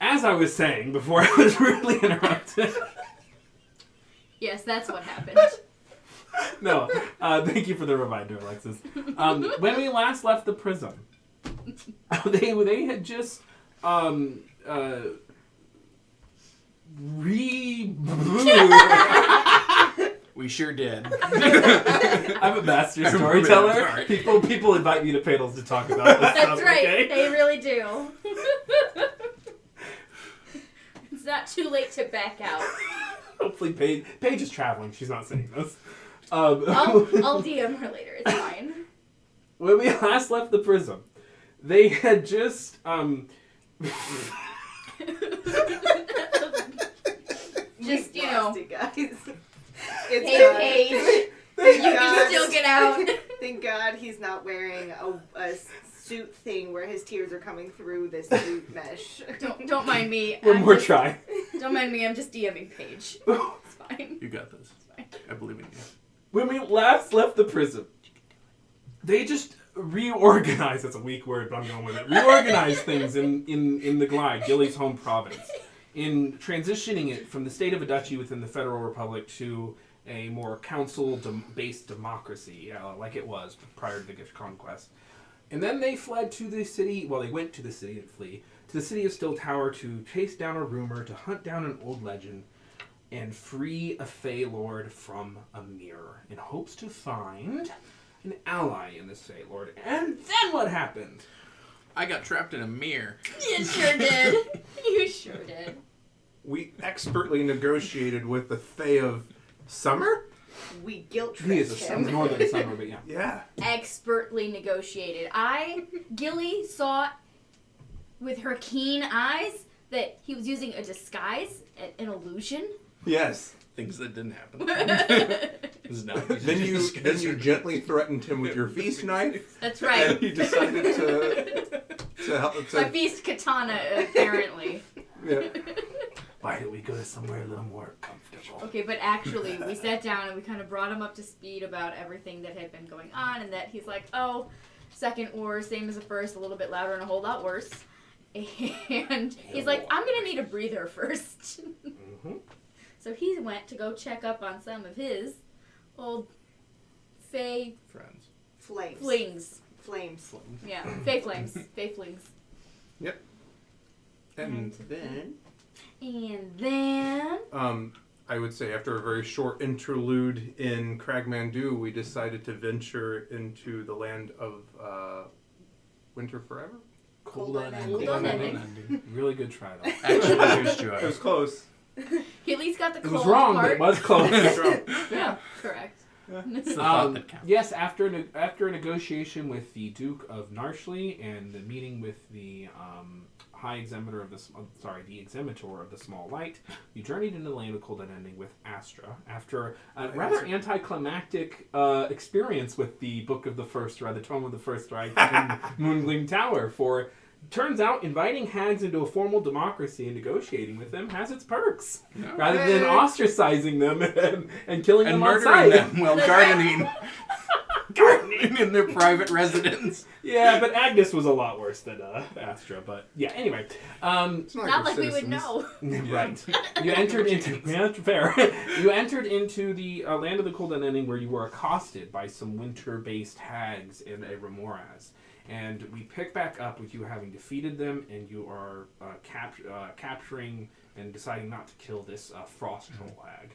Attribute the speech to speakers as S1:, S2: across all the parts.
S1: As I was saying before I was rudely interrupted.
S2: Yes, that's what happened.
S1: No, thank you for the reminder, Alexis. When we last left the Prism, they had just
S3: We sure did.
S1: I'm a master storyteller. People invite me to panels to talk about this stuff.
S2: That's right.
S1: Okay?
S2: They really do. It's not too late to back out.
S1: Hopefully Paige is traveling. She's not saying this.
S2: I'll DM her later. It's fine.
S1: When we last left the Prism, they had just
S2: just, you know,
S4: guys.
S2: hey, Paige, you can still get out.
S4: Thank God he's not wearing a suit thing where his tears are coming through this suit mesh.
S2: Don't mind me.
S1: One more try.
S2: Don't mind me. I'm just DMing Paige. It's fine.
S3: You got this.
S2: It's fine.
S3: I believe in you.
S1: When we last left the Prism, they just reorganized. That's a weak word, but I'm going with it. Reorganized things in the Glide, Gilly's home province, in transitioning it from the state of a duchy within the Federal Republic to a more council-based democracy, like it was prior to the Gish Conquest. And then they fled to the city, well, they went to the city and flee, to the city of Still Tower to chase down a rumor, to hunt down an old legend, and free a Fey Lord from a mirror, in hopes to find an ally in this Fey Lord. And then what happened?
S3: I got trapped in a mirror.
S2: You sure did. You sure did.
S5: We expertly negotiated with the Fae of Summer?
S4: We guilt
S1: He is
S4: tripped
S1: a
S4: him.
S1: northern summer, but yeah.
S5: Yeah.
S2: Expertly negotiated. Gilly saw with her keen eyes that he was using a disguise, an illusion.
S5: Yes.
S3: Things that didn't happen.
S5: Then you gently threatened him with your feast knife.
S2: That's right.
S5: And he decided to help.
S2: My feast katana, apparently.
S5: Yeah.
S1: Why don't we go to somewhere a little more comfortable?
S2: Okay, but actually, we sat down and we kind of brought him up to speed about everything that had been going on, and that he's like, oh, second war, same as the first, a little bit louder and a whole lot worse. And he's like, I'm going to need a breather first.
S1: Mm-hmm.
S2: So he went to go check up on some of his old Fey
S3: Friends.
S4: Flames.
S2: flings. Yeah, Fey flames. Fey flings.
S5: Yep. And then...
S2: And then...
S5: I would say after a very short interlude in Cragmandu, we decided
S1: Venture
S5: into the land of Winter Forever.
S4: Cold
S2: Unending.
S1: Really good try, though.
S3: Actually, here's joy.
S5: It was close.
S2: He at least got the
S1: It
S2: cold
S1: was wrong,
S2: part.
S1: but it was close.
S2: Yeah, correct.
S3: It's the thought that counts.
S1: Yes, after a negotiation with the Duke of Narshley and the meeting with the High Executor of the Executor of the Small Light, you journeyed into the land of Cold Unending with Astra. After a rather anticlimactic experience with the Book of the First Strike, the Tome of the First Strike, in Moongleam Tower. For turns out, inviting hags into a formal democracy and negotiating with them has its perks, rather than ostracizing them and killing them on sight.
S3: And murdering them while gardening in their private residence.
S1: Yeah, but Agnes was a lot worse than Astra. But yeah, anyway.
S5: It's
S2: Not like we would
S5: citizens.
S2: know.
S1: Right. You entered into fair. You entered into the land of the Cold Unending, where you were accosted by some winter-based hags in a Remoraz. And we pick back up with you having defeated them, and you are capturing and deciding not to kill this frost troll hag.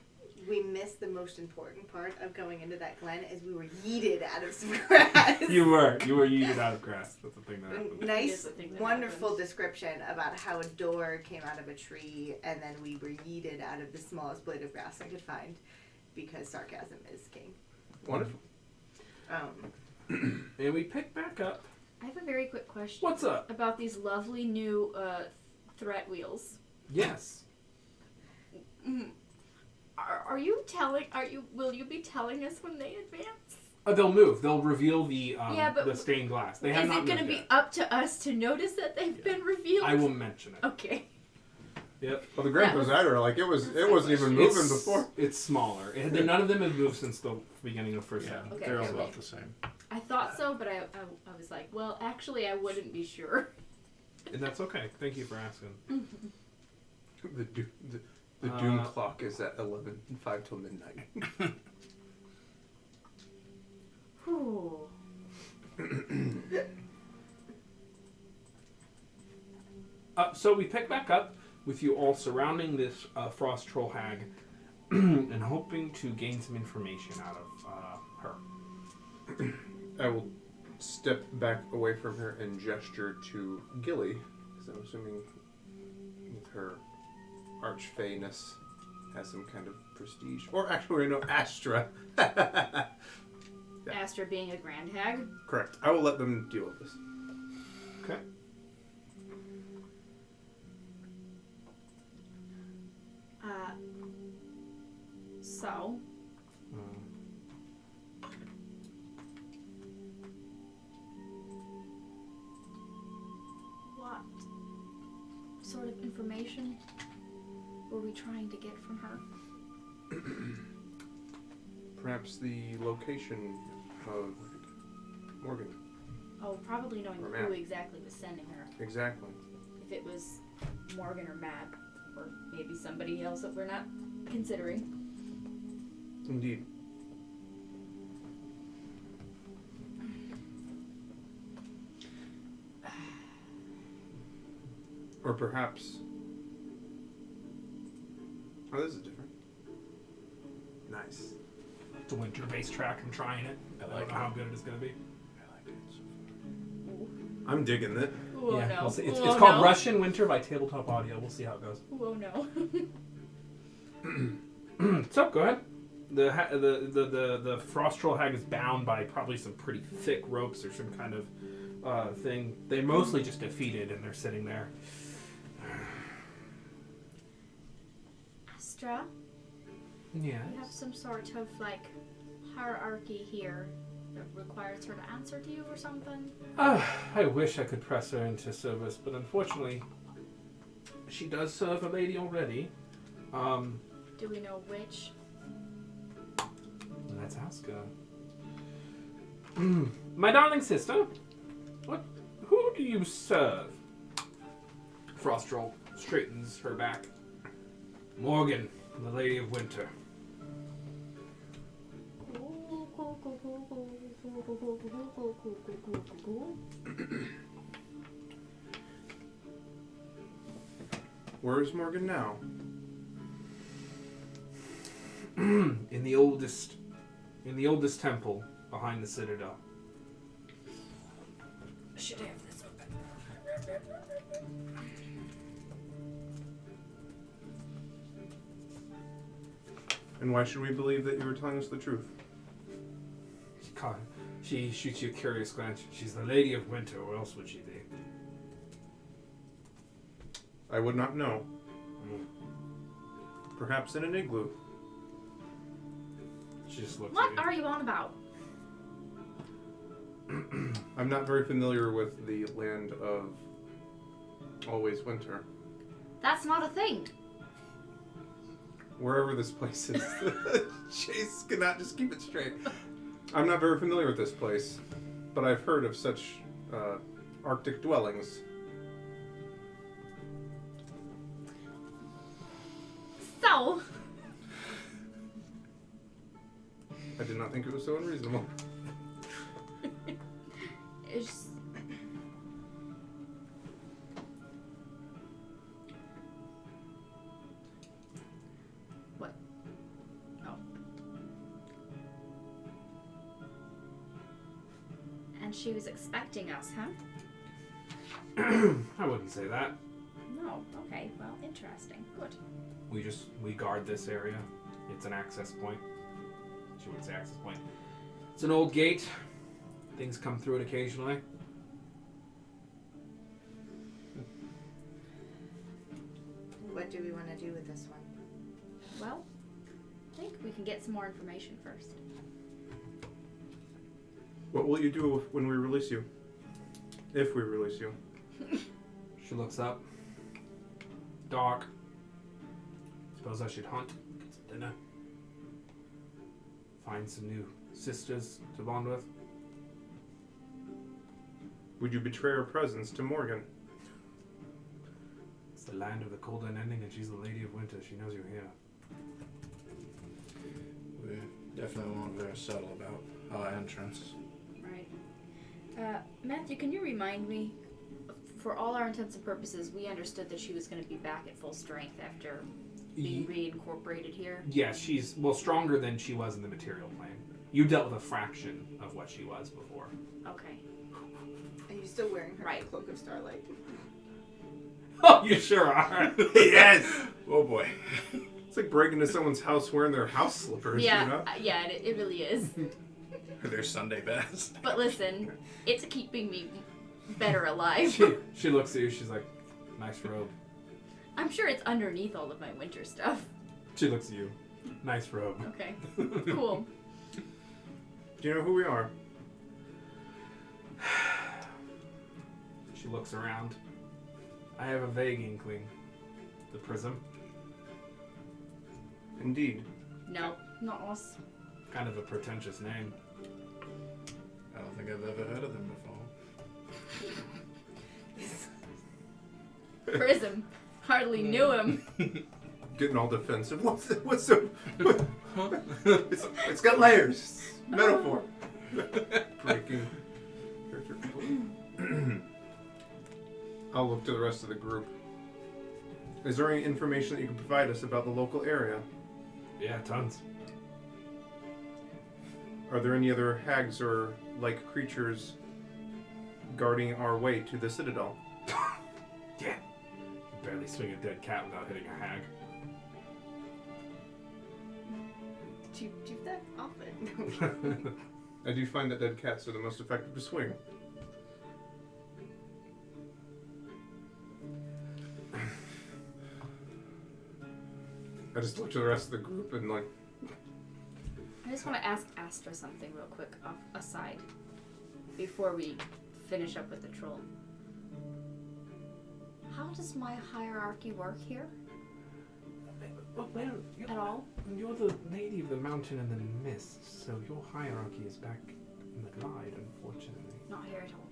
S4: We missed the most important part of going into that glen is we were yeeted out of some grass.
S1: You were yeeted out of grass. That's the thing that happened.
S4: Nice,
S2: the thing that
S4: wonderful
S2: happens.
S4: description about how a door came out of a tree and then we were yeeted out of the smallest blade of grass I could find because sarcasm is king.
S5: Wonderful.
S1: And we pick back up.
S2: I have a very quick question.
S1: What's up?
S2: About these lovely new threat wheels.
S1: Yes.
S2: Will you be telling us when they advance?
S1: They'll move. They'll reveal the
S2: but
S1: the stained glass. They
S2: Is
S1: have
S2: it
S1: not
S2: going to
S1: moved
S2: be
S1: yet.
S2: up to us to notice that they've been revealed?
S1: I will mention it.
S2: Okay.
S1: Yep.
S5: Well, the Grand Presidor, like it wasn't even moving before.
S1: It's smaller. None of them have moved since the beginning of first
S3: Yeah,
S1: season.
S2: Okay,
S3: they're all
S2: okay.
S3: about the same.
S2: I thought so, but I was like, well, actually, I wouldn't be sure.
S1: And that's okay. Thank you for asking.
S5: The doom clock is at 11:05 till midnight.
S2: Whew.
S1: So we pick back up with you all surrounding this frost troll hag and hoping to gain some information out of her.
S5: I will step back away from her and gesture to Gilly, because I'm assuming with her archfayness has some kind of prestige. Or actually, no, Astra.
S2: Astra being a grand hag.
S5: Correct. I will let them deal with this.
S1: Okay.
S2: So, what sort of information were we trying to get from her?
S5: Perhaps the location of Morgan.
S2: Oh, probably knowing
S5: Or
S2: who
S5: Matt.
S2: exactly was sending her.
S5: Exactly.
S2: If it was Morgan or Matt, or maybe somebody else that we're not considering.
S5: Indeed. Or perhaps... Oh, this is different. Nice.
S1: It's a winter-based track. I'm trying it. I don't know how good it is going to be.
S5: I like it so far. I'm digging it.
S2: Ooh, oh no.
S1: We'll see. It's
S2: Ooh, oh
S1: called
S2: no.
S1: Russian Winter by Tabletop Audio. We'll see how it goes.
S2: Ooh, oh no.
S1: So go ahead. The frost troll hag is bound by probably some pretty thick ropes or some kind of thing. They're mostly just defeated and they're sitting there.
S2: Astra,
S1: Yeah.
S2: we have some sort of like hierarchy here that requires her to answer to you or something.
S1: I wish I could press her into service, but unfortunately, she does serve a lady already.
S2: Do we know which?
S1: Let's ask her. My darling sister, who do you serve? Frost troll straightens her back. Morgan, the Lady of Winter.
S5: Where is Morgan now?
S1: In the oldest temple behind the citadel.
S2: Should have this open.
S5: And why should we believe that you were telling us the truth?
S1: She shoots you a curious glance. She's the Lady of Winter. Where else would she be?
S5: I would not know. Perhaps in an igloo.
S1: She just looks
S2: What
S1: at you.
S2: are you on about?
S5: I'm not very familiar with the land of always winter.
S2: That's not a thing.
S5: Wherever this place is. Chase cannot just keep it straight. I'm not very familiar with this place, but I've heard of such Arctic dwellings.
S2: So,
S5: I did not think it was so unreasonable.
S2: it's... What? Oh. And she was expecting us, huh?
S1: I wouldn't say that.
S2: No. Okay. Well, interesting. Good.
S1: We guard this area. It's an access point. She wouldn't say access point. It's an old gate. Things come through it occasionally.
S4: What do we want to do with this one?
S2: Well, I think we can get some more information first.
S5: What will you do when we release you? If we release you.
S1: She looks up. Dark. Suppose I should hunt. Get some dinner. Find some new sisters to bond with.
S5: Would you betray our presence to Morgan?
S1: the land of the cold unending, and she's the Lady of Winter. She knows you're here.
S3: We definitely weren't very subtle about our entrance.
S2: Right. Matthew, can you remind me? For all our intents and purposes, we understood that she was going to be back at full strength after being reincorporated here.
S1: Yes, she's, well, stronger than she was in the material plane. You dealt with a fraction of what she was before.
S2: Okay.
S4: Are you still wearing her
S2: Right.
S4: cloak of starlight?
S1: Oh, you sure are.
S5: Yes!
S3: Oh boy.
S5: It's like breaking into someone's house wearing their house slippers,
S2: Yeah,
S5: you know?
S2: yeah, it really is.
S3: They're Sunday best.
S2: But listen, it's keeping me better alive.
S1: She looks at you, she's like, nice robe.
S2: I'm sure it's underneath all of my winter stuff.
S1: She looks at you, nice robe.
S2: Okay, cool.
S5: Do you know who we are?
S1: She looks around. I have a vague inkling. The Prism.
S5: Indeed.
S2: No, not us.
S1: Kind of a pretentious name.
S3: I don't think I've ever heard of them before.
S2: Prism. Hardly knew him.
S5: Getting all defensive. What's so... it's got layers. Metaphor. Breaking character code. I'll look to the rest of the group. Is there any information that you can provide us about the local area?
S1: Yeah, tons.
S5: Are there any other hags or like creatures guarding our way to the Citadel?
S1: Yeah. You barely swing a dead cat without hitting a hag.
S4: Do you do that often?
S5: I do find that dead cats are the most effective to swing. I just look to the rest of the group and like,
S2: I just want to ask Astra something real quick aside before we finish up with the troll. How does my hierarchy work here
S1: Well,
S2: at all?
S1: you're the lady of the mountain and the mist, so your hierarchy is back in the glide, unfortunately.
S2: Not here at all.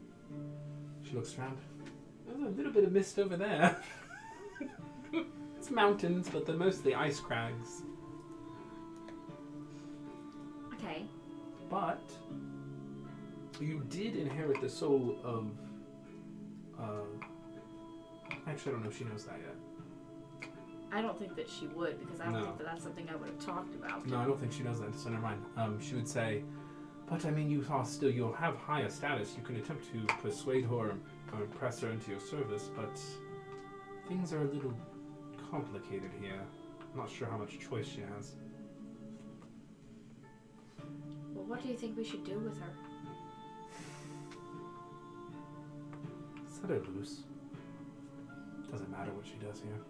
S1: She looks around. There's a little bit of mist over there. It's mountains, but they're mostly ice crags.
S2: Okay.
S1: But you did inherit the soul of. Actually, I don't know if she knows that yet.
S2: I don't think that she would, because I don't
S1: No.
S2: think that that's something I would have talked about.
S1: No, I don't think she knows that. So never mind. She would say, but I mean, you'll have higher status. You can attempt to persuade her or press her into your service, but things are a little complicated here. I'm not sure how much choice she has.
S2: Well, what do you think we should do with her?
S1: Set her loose. Doesn't matter what she does here.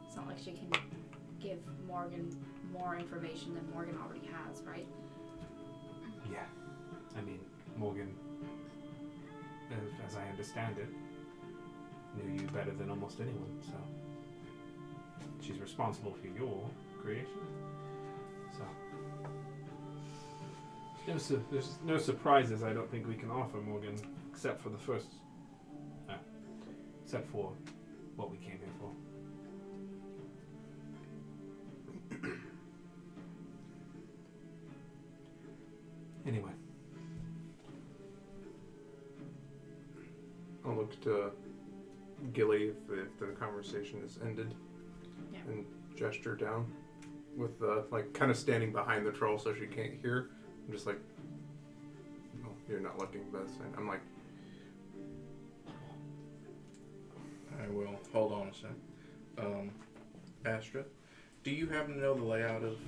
S2: It's not like she can give Morgan more information than Morgan already has, right?
S1: Yeah. I mean, Morgan, as I understand it, knew you better than almost anyone, so she's responsible for your creation. So there's no surprises I don't think we can offer Morgan, except for the first, except for what we came here for. Anyway.
S5: I'll look to Gilly if the conversation is ended,
S2: Yeah.
S5: and gesture down with like kind of standing behind the troll so she can't hear. I'm just like, oh, you're not looking, but it's fine. I'm like,
S3: I will. Hold on a sec. Astra, do you happen to know the layout of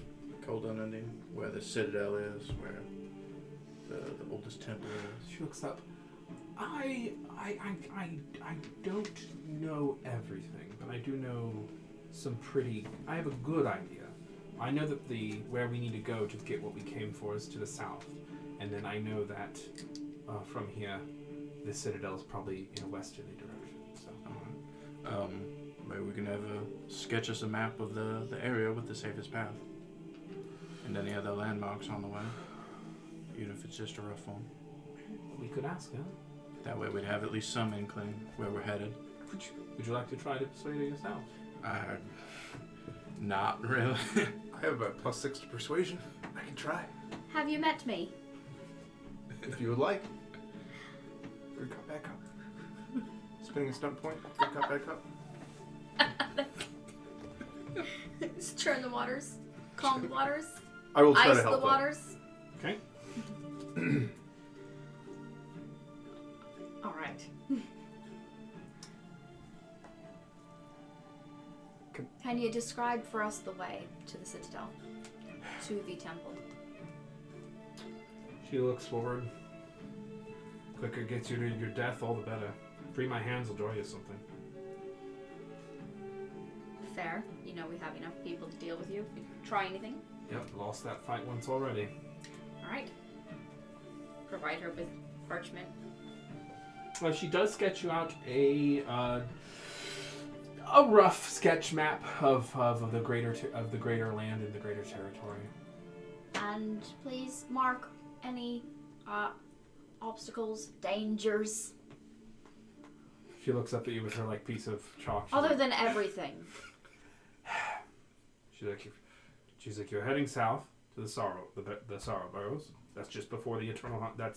S3: Cold Unending? Where the Citadel is, where the oldest temple is?
S1: She looks up. I don't know everything, but I do know some pretty. I have a good idea. I know that where we need to go to get what we came for is to the south, and then I know that from here, the Citadel is probably in a westerly direction. So.
S3: Maybe we can have sketch us a map of the area with the safest path, and any other landmarks on the way, even if it's just a rough one.
S1: We could ask her.
S3: That way we'd have at least some inkling where we're headed.
S1: Would you like to try to persuade her yourself?
S3: Not really.
S5: I have a +6 to persuasion. I can try.
S2: Have you met me?
S5: If you would like. Good cup, bad cup. Spinning a stunt point. Good cup, bad cup.
S2: Just churn the waters. Calm the waters.
S5: I will try
S2: Ice
S5: to help
S2: the waters.
S1: Okay.
S2: All right. Can you describe for us the way to the citadel? To the temple?
S1: She looks forward. Quicker gets you to your death, all the better. Free my hands will draw you something.
S2: Fair. You know we have enough people to deal with you. If you try anything.
S1: Yep, lost that fight once already.
S2: All right. Provide her with parchment.
S1: Well, she does sketch you out a rough sketch map of the greater land and the greater territory.
S2: And please mark any obstacles, dangers.
S1: She looks up at you with her piece of chalk.
S2: Other than everything.
S1: She's like, you're heading south to the Sorrow Burrows. That's just before the Eternal Hunt. That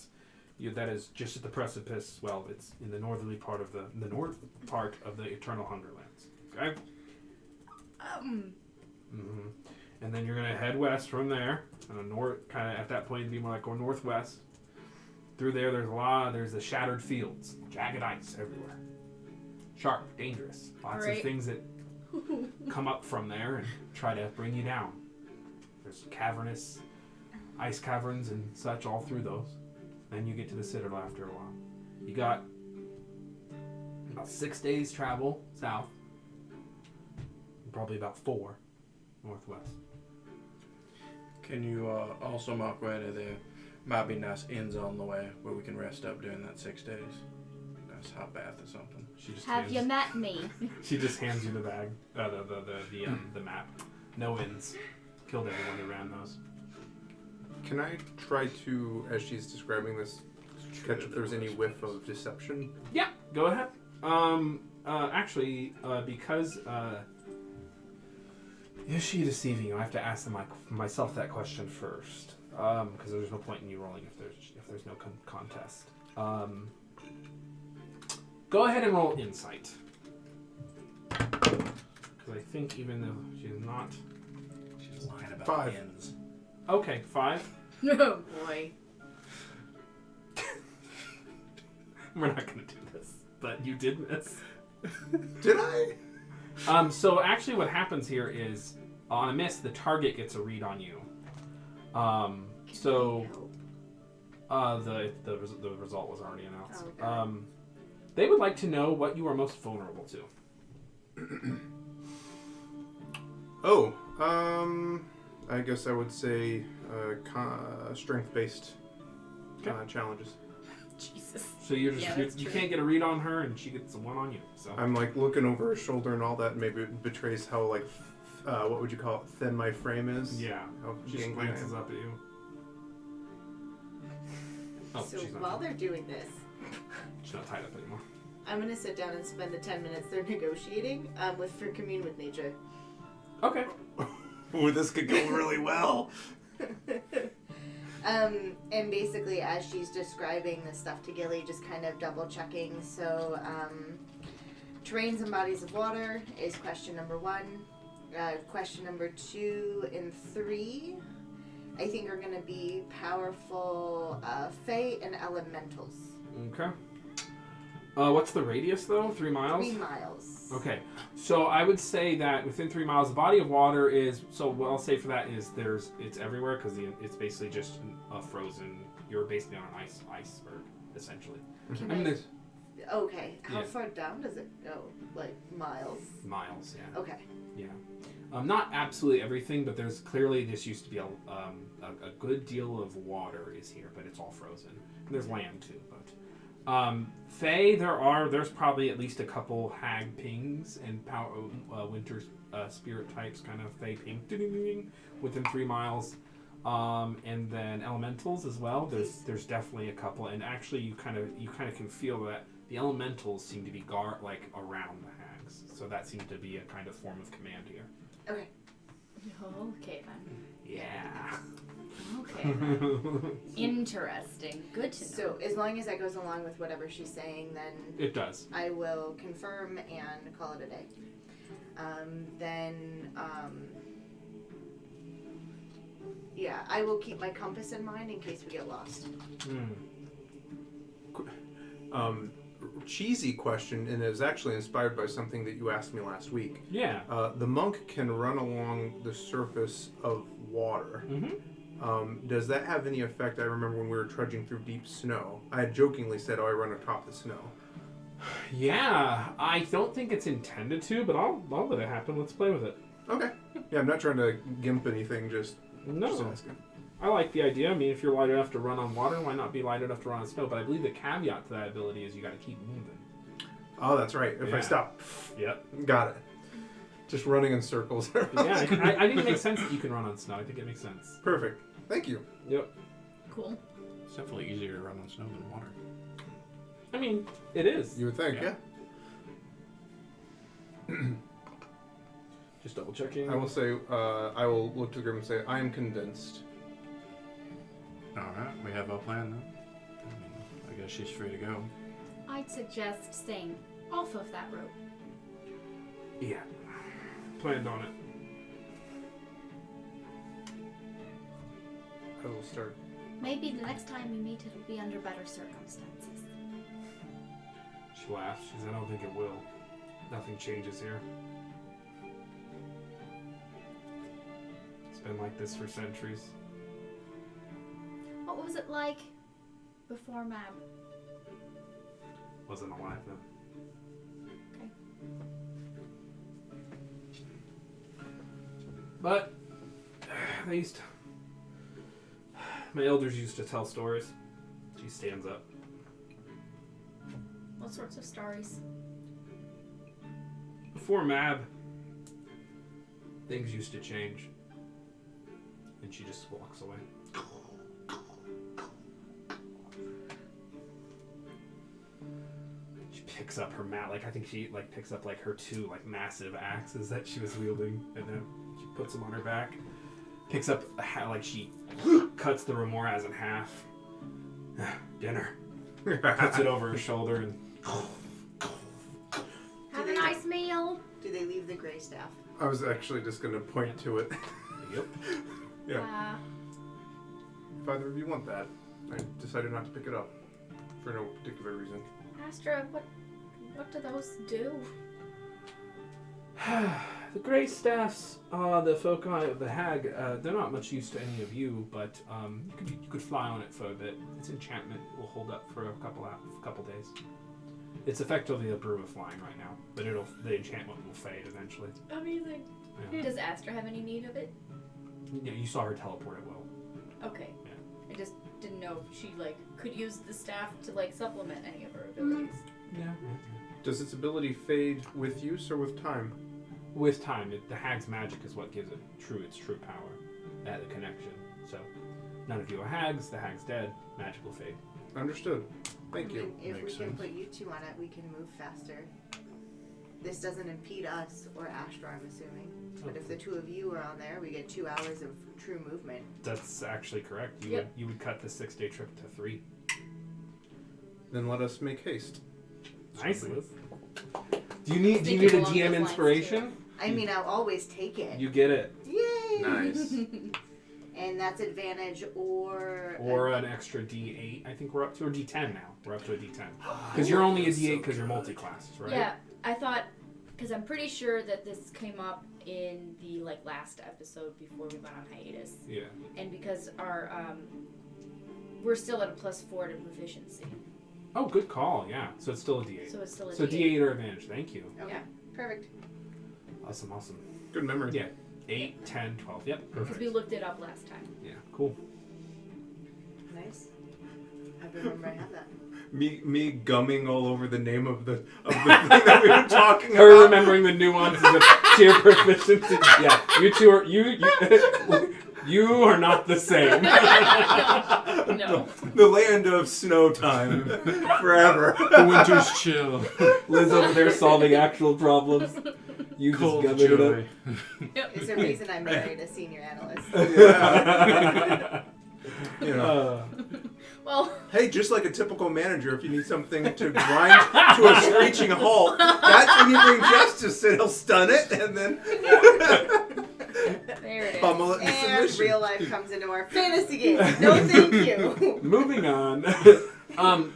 S1: is just at the precipice. Well, it's in the northerly part of the north part of the Eternal Hungerlands. Okay. Mm-hmm. And then you're gonna head west from there, and north, kind of at that point, it'd be more like going northwest. Through there, there's the shattered fields, jagged ice everywhere, sharp, dangerous, lots of things that come up from there and try to bring you down. There's cavernous ice caverns and such all through those. Then you get to the citadel after a while. You got about 6 days travel south, and probably about 4 northwest.
S3: Can you also mark where there might be nice inns on the way where we can rest up during that 6 days? Nice hot bath or something.
S2: Have you met me?
S1: She just hands you the bag, the map. No inns. Killed everyone who ran those.
S5: Can I try to, as she's describing this, catch if there's any whiff of deception?
S1: Yeah, go ahead. Actually, because is she deceiving you? I have to ask myself that question first, because there's no point in you rolling if there's no contest. Go ahead and roll insight, because I think even though she's
S3: lying about
S5: 5.
S3: inns.
S1: Okay, 5.
S2: Oh boy.
S1: We're not gonna do this, but you did miss.
S5: Did I?
S1: So actually what happens here is, on a miss, the target gets a read on you. The result was already announced.
S4: Oh, okay.
S1: They would like to know what you are most vulnerable to.
S5: I guess I would say strength-based challenges.
S2: Jesus.
S1: So you
S2: that's true.
S1: can't get a read on her, and she gets one on you. So
S5: I'm looking over her shoulder and all that, and maybe it betrays how what would you call it, thin my frame is?
S1: yeah,
S5: How
S1: she just
S5: gangly I
S1: glances
S5: am.
S1: up at you. Oh,
S4: So
S1: she's not.
S4: while they're doing this,
S1: She's not tied up anymore.
S4: I'm gonna sit down and spend the 10 minutes they're negotiating for commune with nature.
S1: Okay.
S5: Ooh, this could go really well.
S4: And basically, as she's describing the stuff to Gilly, just kind of double checking. So, terrains and bodies of water is question number 1. Question number 2 and 3, I think, are going to be powerful fae and elementals.
S1: Okay. What's the radius though? 3 miles?
S4: 3 miles.
S1: Okay, so I would say that within 3 miles, the body of water is. So what I'll say for that is it's everywhere because it's basically just a frozen. You're basically on an iceberg essentially.
S4: Can
S1: I mean, there's
S4: Okay, how
S1: Yeah.
S4: far down does it go? Like miles?
S1: miles. Yeah.
S4: Okay.
S1: Yeah. Not absolutely everything, but there's clearly this used to be a good deal of water is here, but it's all frozen. And there's land too, but. Fae, there's probably at least a couple hag pings and winter spirit types, kind of Fae ping ding, within 3 miles. And then elementals as well. There's definitely a couple, and actually you kind of can feel that the elementals seem to be around the hags. So that seemed to be a kind of form of command here.
S4: Okay.
S2: Okay then.
S1: Yeah.
S2: Okay then. Interesting. Good to know.
S4: So as long as that goes along with whatever she's saying, then
S1: It does.
S4: I will confirm and call it a day. Yeah, I will keep my compass in mind in case we get lost.
S5: Cheesy question, and it was actually inspired by something that you asked me last week.
S1: Yeah.
S5: The monk can run along the surface of water.
S1: Mm-hmm.
S5: Does that have any effect? I remember when we were trudging through deep snow, I had jokingly said, "Oh, I run atop the snow."
S1: Yeah, I don't think it's intended to, but I'll let it happen. Let's play with it.
S5: Okay. Yeah, I'm not trying to gimp anything. Just
S1: No.
S5: asking.
S1: I like the idea. I mean, if you're light enough to run on water, why not be light enough to run on snow? But I believe the caveat to that ability is you got to keep moving.
S5: Oh, that's right. If I
S1: Yeah.
S5: stop,
S1: Yep.
S5: got it. Just running in circles.
S1: Yeah, I think it makes sense that you can run on snow. I think it makes sense.
S5: Perfect. Thank you.
S1: Yep.
S2: Cool.
S3: It's definitely easier to run on snow than water.
S1: I mean, it is.
S5: You would think, yeah.
S1: Just double checking.
S5: I will say, I will look to the group and say, I am convinced.
S3: Alright, we have our plan then. I guess she's free to go.
S2: I'd suggest staying off of that rope.
S1: Yeah. Planned on it.
S5: I will start.
S2: Maybe the next time we meet it'll be under better circumstances.
S1: She laughs. She says, I don't think it will. Nothing changes here. It's been like this for centuries.
S2: What was it like before Mab?
S1: Wasn't alive then.
S2: Okay.
S1: But my elders used to tell stories. She stands up.
S2: What sorts of stories?
S1: Before Mab, things used to change. And she just walks away. She picks up her mat, I think she picks up her two massive axes that she was wielding, and then she puts them on her back. Picks up she cuts the remoras in half. Dinner. Puts it over her shoulder and
S2: Have a nice meal.
S4: Do they leave the gray staff?
S5: I was actually just going to point to it.
S1: yep.
S5: Yeah. If either of you want that, I decided not to pick it up for no particular reason.
S2: Astra, what do those do?
S1: The Grey Staffs, the foci of the hag, they're not much use to any of you, but you could fly on it for a bit. Its enchantment will hold up for a couple days. It's effectively a brew of flying right now, but the enchantment will fade eventually.
S2: Amazing.
S1: Yeah.
S2: Does Astra have any need of it?
S1: Yeah, you saw her teleport at will.
S2: Okay.
S1: Yeah.
S2: I just didn't know if she could use the staff to supplement any of her abilities.
S1: Yeah.
S5: Does its ability fade with use or with time?
S1: With time, the hag's magic is what gives it its true power at the connection. So, none of you are hags. The hag's dead. Magic will fade.
S5: Understood. Thank you.
S4: If
S3: Makes
S4: we can
S3: sense.
S4: put you two on it, we can move faster. This doesn't impede us or Astra, I'm assuming. But if the two of you are on there, we get 2 hours of true movement.
S1: That's actually correct. You would cut the 6-day trip to 3.
S5: Then let us make haste.
S1: Nice, Liz. Do you need a
S2: Thinking along
S1: DM
S2: those lines,
S1: inspiration?
S4: I mean, I'll always take it.
S1: You get it.
S4: Yay!
S5: Nice.
S4: And that's advantage or...
S1: Or an extra D8. I think we're up to a D10 now. We're up to a D10. Because you're only a D8 because you're multi-classes, right?
S2: Yeah, I thought, because I'm pretty sure that this came up in the last episode before we went on hiatus,
S1: Yeah.
S2: and because our we're still at a +4 to proficiency,
S1: Oh, good call. Yeah. So it's still a D8.
S2: so it's still a
S1: So
S2: D8.
S1: D8 or advantage. Thank you.
S4: Okay,
S2: Yeah.
S4: perfect.
S1: Awesome.
S5: Good memory.
S1: Yeah. 8, 10, 12. Yep.
S2: Because
S1: Perfect.
S2: we looked it up last time.
S1: Yeah. Cool.
S4: Nice. I remember I have that.
S5: Me gumming all over the name of the thing that we were talking
S1: Her
S5: about.
S1: remembering the nuances of tier proficiency. Yeah. You two are You are not the same.
S2: No.
S5: The land of snow time. Forever.
S1: The winter's chill. Liz over there solving actual problems. You just
S6: Cold
S1: gathered
S6: joy.
S2: Yep.
S4: There's a reason I married a senior analyst.
S1: it up.
S5: You know.
S2: Well,
S5: Hey, just like a typical manager, if you need something to grind to a screeching halt, that's when you bring justice and he'll stun it and then
S2: there it is.
S5: pummel it into
S4: And
S5: submission.
S4: real life comes into our fantasy game. No, thank you.
S1: Moving on.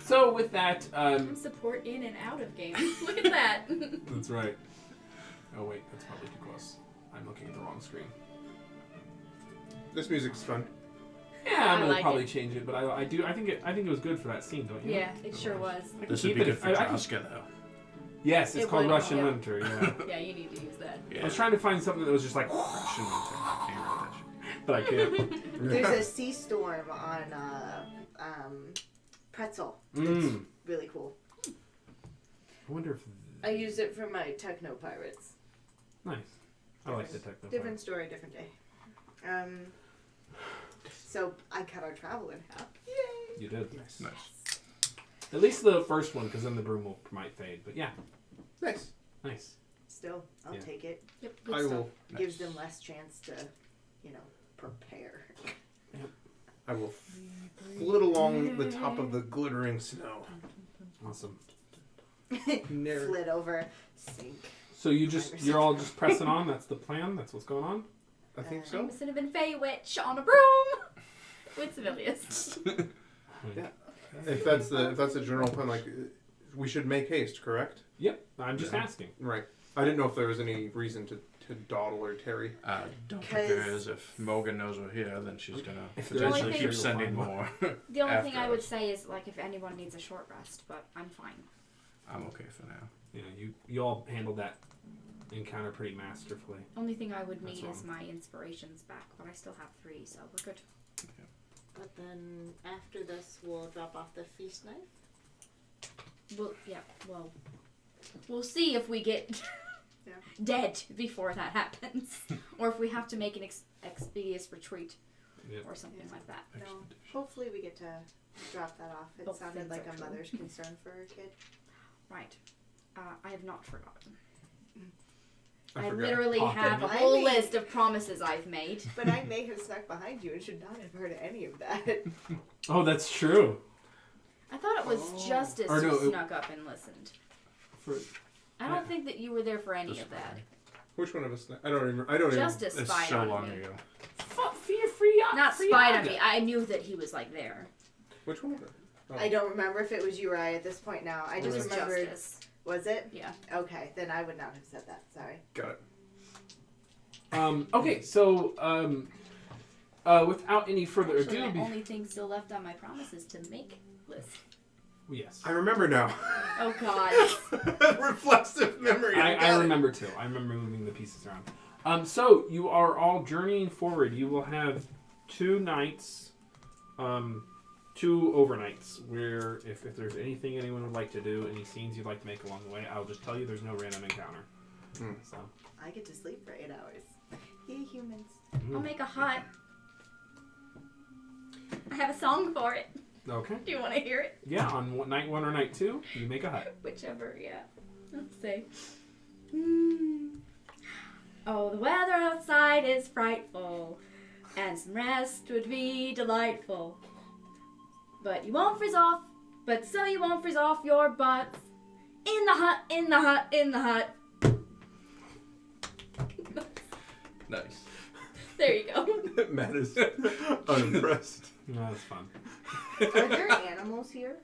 S1: So with that,
S2: Support in and out of games. Look at that.
S1: that's right. Oh wait, that's probably too close. I'm looking at the wrong screen.
S5: This music's fun.
S1: Yeah, I'm
S2: I
S1: gonna
S2: like
S1: probably
S2: it.
S1: change it, but I think it was good for that scene, don't you?
S2: Yeah, it sure was.
S1: I can
S6: This would
S1: keep
S6: be
S1: it
S6: good
S1: if-
S6: for
S1: I can-
S6: Traska, though.
S1: Yes, it's
S2: It
S1: called
S2: would,
S1: Russian
S2: yeah.
S1: Winter. Yeah.
S2: Yeah, you need to use that.
S6: Yeah.
S1: I was trying to find something that was just like,
S6: Russian Winter. Can't write that shit.
S1: but I can't.
S4: There's a sea storm on Pretzel.
S1: Mm.
S4: Really cool.
S1: I wonder if.
S4: I used it for my Techno Pirates.
S1: Nice. I like the techno.
S4: Different story, different day. So I cut our travel in half. Yay!
S1: You did.
S5: Nice.
S6: Nice.
S1: At least the first one, because then the broom might fade. But yeah,
S5: Nice.
S1: nice.
S4: Still, I'll
S1: Yeah.
S4: take it.
S2: Yep, good
S5: I
S2: stuff.
S5: will.
S4: Gives them less chance to, prepare.
S5: I will flit along the top of the glittering snow.
S1: Awesome.
S5: Narr-
S4: Flit over, sink.
S1: So you're all just pressing on. That's the plan. That's what's going on.
S5: I think
S2: I'm
S5: so.
S2: a cinnamon fey witch on a broom with civilians.
S5: Yeah. If that's the general plan, like we should make haste, correct?
S1: Yep. I'm just asking.
S5: Right. I didn't know if there was any reason to dawdle or tarry.
S6: Don't think there is. If Morgan knows we're here, then she's gonna
S1: If there is,
S6: potentially
S2: she'll
S6: keep
S1: find
S6: sending
S1: one.
S6: more.
S2: The only thing I
S6: After
S2: would
S6: us.
S2: say is, like, if anyone needs a short rest, but I'm fine.
S6: I'm okay for now.
S1: You know, you all handled that encounter pretty masterfully.
S2: Only thing I would
S1: That's
S2: need is
S1: all.
S2: my inspirations back, but I still have 3, so we're good.
S4: But then after this, we'll drop off the feast knife.
S2: Well, we'll see if we get
S4: Yeah.
S2: dead before that happens, or if we have to make an expeditious retreat
S1: Yep.
S2: or something like that.
S4: No, hopefully we get to drop that off. It
S2: Oh,
S4: sounded
S2: that's
S4: like a
S2: actually-
S4: mother's concern for her kid.
S2: Right. I have not forgotten.
S5: I
S2: I
S5: forgot.
S2: literally
S1: Pocket.
S2: have a
S4: I
S2: whole
S4: mean-
S2: list of promises I've made.
S4: But I may have snuck behind you and should not have heard any of that.
S1: Oh, that's true.
S2: I thought it was Justice
S1: Or no,
S2: who
S1: it-
S2: snuck up and listened.
S1: For,
S2: I don't think that you were there for any of that.
S5: Which one of us? I don't remember. I don't even.
S2: Justice
S6: It's
S2: spied
S6: so
S2: on
S6: long
S2: me.
S6: ago.
S2: Not spied on me. I knew that he was like there.
S5: Which one of it? Oh.
S4: I don't remember if it was you or I at this point now. I
S2: It
S4: just
S2: was
S4: remembered.
S2: Justice.
S4: Was it?
S2: Yeah.
S4: Okay, then I would not have said that. Sorry.
S5: Got it.
S1: Okay, so without any further
S2: Actually,
S1: ado,
S2: the only thing still left on my promises to make list.
S1: yes,
S5: I remember now.
S2: Oh God.
S5: Reflexive memory.
S1: I
S5: got it.
S1: remember too. I remember moving the pieces around. So you are all journeying forward. You will have 2 nights, 2 overnights. Where if there's anything anyone would like to do, any scenes you'd like to make along the way, I'll just tell you there's no random encounter. So
S4: I get to sleep for 8 hours. Yay, humans.
S2: I'll make a hut. I have a song for it.
S1: okay,
S2: Do you want to hear it?
S1: yeah. On night 1 or night 2, you make a hut.
S2: Whichever, yeah. Let's see. Oh, the weather outside is frightful, and some rest would be delightful. But you won't freeze off, but so you won't freeze off your butts. In the hut, in the hut, in the hut.
S6: Nice.
S2: There you go.
S5: Matt is unimpressed.
S1: No, that's fun.
S4: Are there animals here?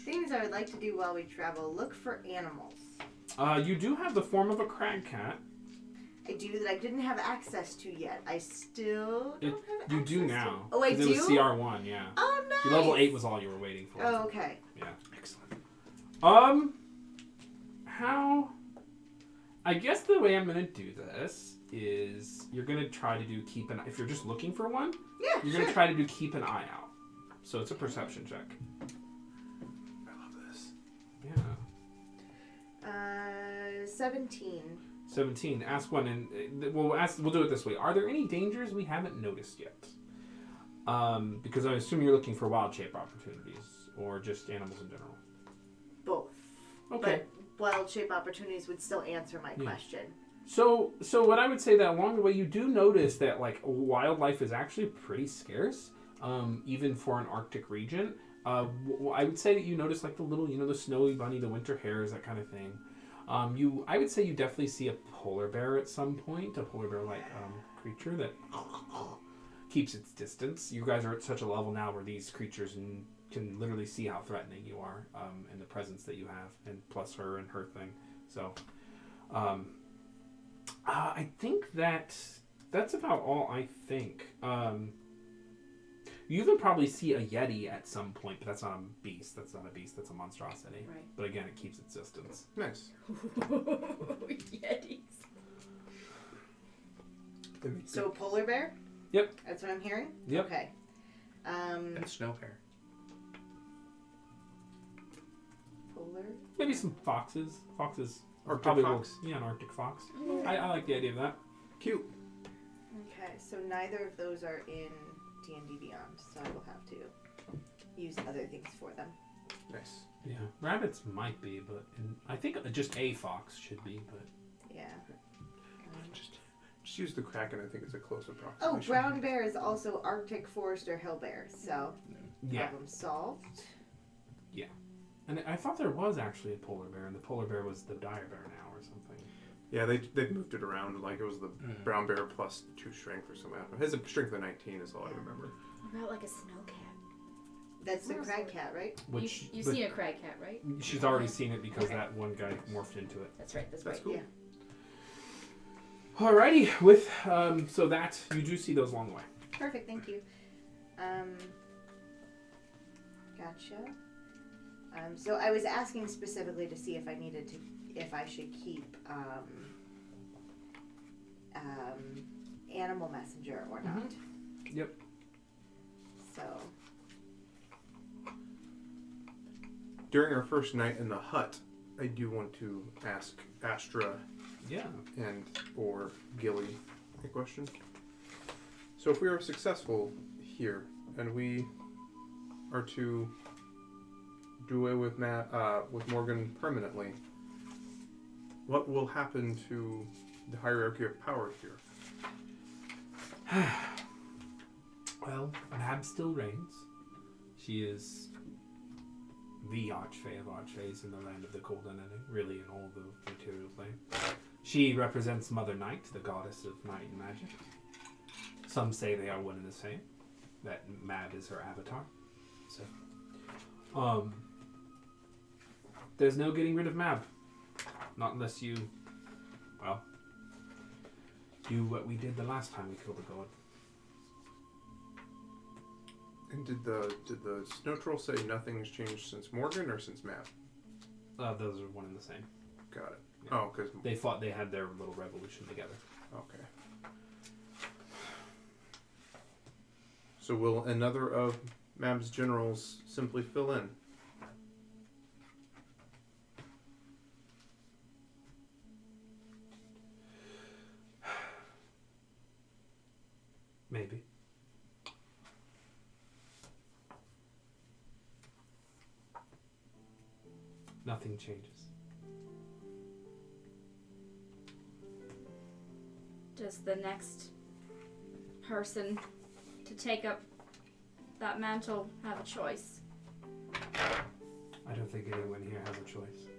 S4: Things I would like to do while we travel. Look for animals.
S1: You do have the form of a crag cat.
S4: I do that I didn't have access to yet. I still don't have
S1: You
S4: access
S1: do
S4: to.
S1: now.
S4: Oh, I
S1: 'Cause
S4: do?
S1: It was CR1, yeah.
S4: Oh, nice.
S1: Your level 8 was all you were waiting for.
S4: Oh, okay.
S6: Excellent.
S1: How? I guess the way I'm gonna do this is you're gonna try to do keep an. If you're just looking for one,
S4: Yeah,
S1: you're
S4: sure.
S1: gonna try to do keep an eye out. So it's a perception check.
S5: I love this.
S1: Yeah.
S4: 17.
S1: 17. Ask one, and we'll do it this way. Are there any dangers we haven't noticed yet? Because I assume you're looking for wild shape opportunities, or just animals in general.
S4: Both.
S1: Okay.
S4: But wild shape opportunities would still answer my question.
S1: So what I would say that along the way, you do notice that like wildlife is actually pretty scarce, even for an Arctic region. I would say that you notice like the little, the snowy bunny, the winter hares, that kind of thing. I would say you definitely see a polar bear at some point, a polar bear-like creature that keeps its distance. You guys are at such a level now where these creatures can literally see how threatening you are, and the presence that you have, and plus her and her thing. So, I think that's about all I think. You even probably see a yeti at some point, but that's not a beast. That's not a beast. That's a monstrosity.
S2: Right.
S1: But again, it keeps its distance.
S5: Nice.
S2: Yetis.
S4: So polar bear?
S1: Yep.
S4: That's what I'm hearing?
S1: Yep.
S4: Okay.
S3: And snow hare.
S4: Polar?
S1: Maybe some foxes. Foxes.
S5: Arctic
S1: probably
S5: fox?
S1: An Arctic fox. I like the idea of that.
S5: Cute.
S4: Okay, so neither of those are in D&D Beyond, so I will have to use other things for them.
S5: Nice.
S1: Yeah. Rabbits might be, but I think just a fox should be, but...
S4: Yeah.
S5: Just use the Kraken. I think it's a close
S4: Oh,
S5: approximation.
S4: brown bear is also Arctic forest or hill bear, so
S1: Yeah.
S4: problem solved.
S1: And I thought there was actually a polar bear, and the polar bear was the dire bear now or something.
S5: Yeah, they've moved it around. Like it was the brown bear plus 2 strength or something. His strength of 19 is all I remember.
S2: What about like a snow cat?
S4: That's the crag cat, right?
S1: Which
S2: You've
S1: but
S2: seen a crag cat, right?
S1: she's already seen it because
S2: Okay.
S1: that one guy morphed into it.
S2: That's right. That's
S5: That's
S2: right.
S5: cool.
S4: Yeah.
S1: Alrighty, with so that you do see those along the way.
S4: Perfect, thank you. Gotcha. So I was asking specifically to see if I should keep animal messenger or not.
S1: Yep.
S4: So
S5: During our first night in the hut, I do want to ask Astra
S1: Yeah.
S5: and or Gilly a question. So if we are successful here and we are to do away with Morgan permanently, what will happen to the hierarchy of power here?
S1: Well, Mab still reigns. She is the Archfey of Archfays in the land of the Cold Unending, really in all the material plane. She represents Mother Night, the goddess of night and magic. Some say they are one and the same, that Mab is her avatar. So, there's no getting rid of Mab. Not unless you, well, do what we did the last time we killed a god.
S5: And did the snow troll say nothing's changed since Morgan or since Mab?
S1: Those are one and the same.
S5: Got it.
S1: Yeah.
S5: Oh, because
S1: They fought, they had their little revolution together.
S5: okay. So will another of Mab's generals simply fill in?
S1: Maybe. Nothing changes.
S2: Does the next person to take up that mantle have a choice?
S1: I don't think anyone here has a choice.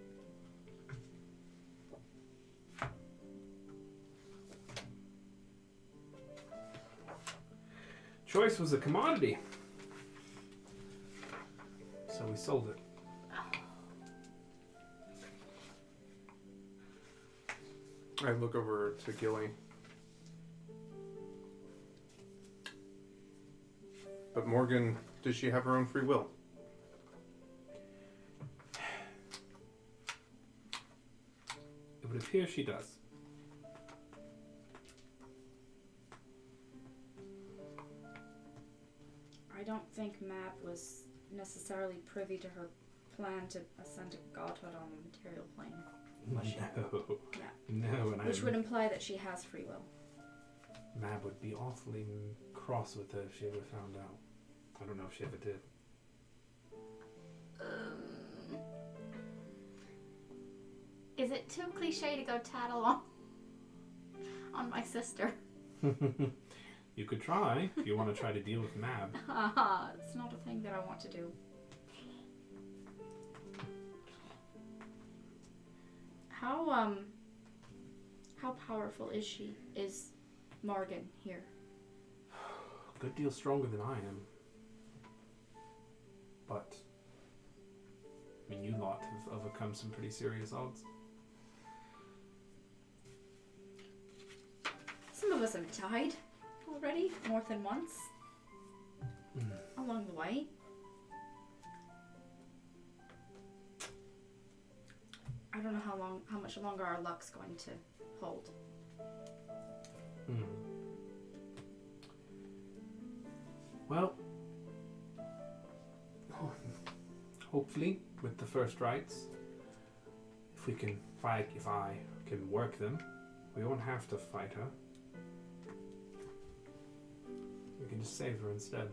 S1: Choice was a commodity. So we sold it.
S5: I look over to Gilly. But Morgan, does she have her own free will?
S1: It would appear she does.
S2: I don't think Mab was necessarily privy to her plan to ascend to godhood on the material plane. Was she?
S1: No. No, and
S2: Which would imply that she has free will.
S1: Mab would be awfully cross with her if she ever found out. I don't know if she ever did.
S2: Is it too cliche to go tattle on my sister?
S1: You could try if you want to try to deal with Mab.
S2: It's not a thing that I want to do. How powerful is she? Is Morgan here?
S1: A good deal stronger than I am. But, I mean, you lot have overcome some pretty serious odds.
S2: Some of us have died already, more than once, along the way. I don't know how much longer our luck's going to hold.
S1: Well, hopefully with the first rites, if I can work them, we won't have to fight her. We can just save her instead.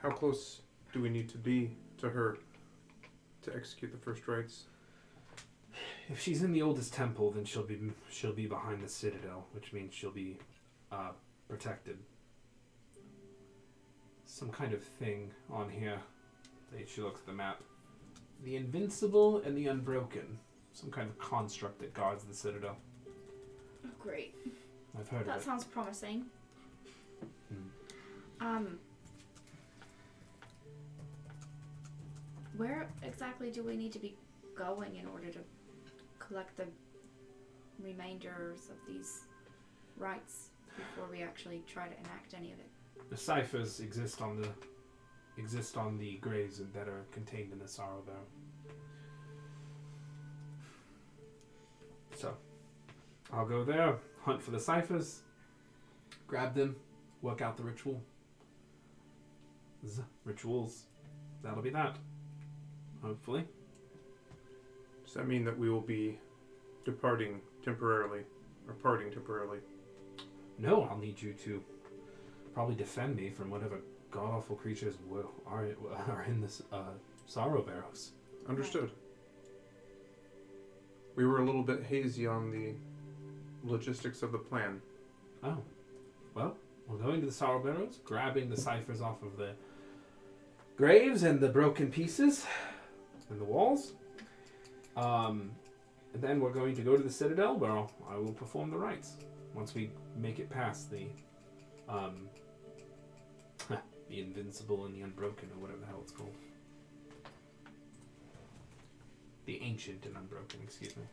S5: How close do we need to be to her to execute the first rites?
S1: If she's in the oldest temple, then she'll be behind the citadel, which means she'll be protected. Some kind of thing on here. She looks at the map. The invincible and the unbroken. Some kind of construct that guards the citadel.
S2: Oh, great.
S1: I've heard of
S2: That
S1: it.
S2: sounds promising. Where exactly do we need to be going in order to collect the remainders of these rites before we actually try to enact any of it?
S1: The ciphers exist on the graves that are contained in the sorrow barrel. So, I'll go there, hunt for the ciphers, grab them, work out the rituals. That'll be that. Hopefully.
S5: Does that mean that we will be departing temporarily, or parting temporarily?
S1: No, I'll need you to probably defend me from whatever god-awful creatures are in this sorrow barrows.
S5: Understood. We were a little bit hazy on the logistics of the plan.
S1: Oh. Well, we're going to the sorrow barrows, grabbing the ciphers off of the graves and the broken pieces and the walls. And then we're going to go to the citadel where I will perform the rites once we make it past the invincible and the unbroken, or whatever the hell it's called. The ancient and unbroken, excuse me.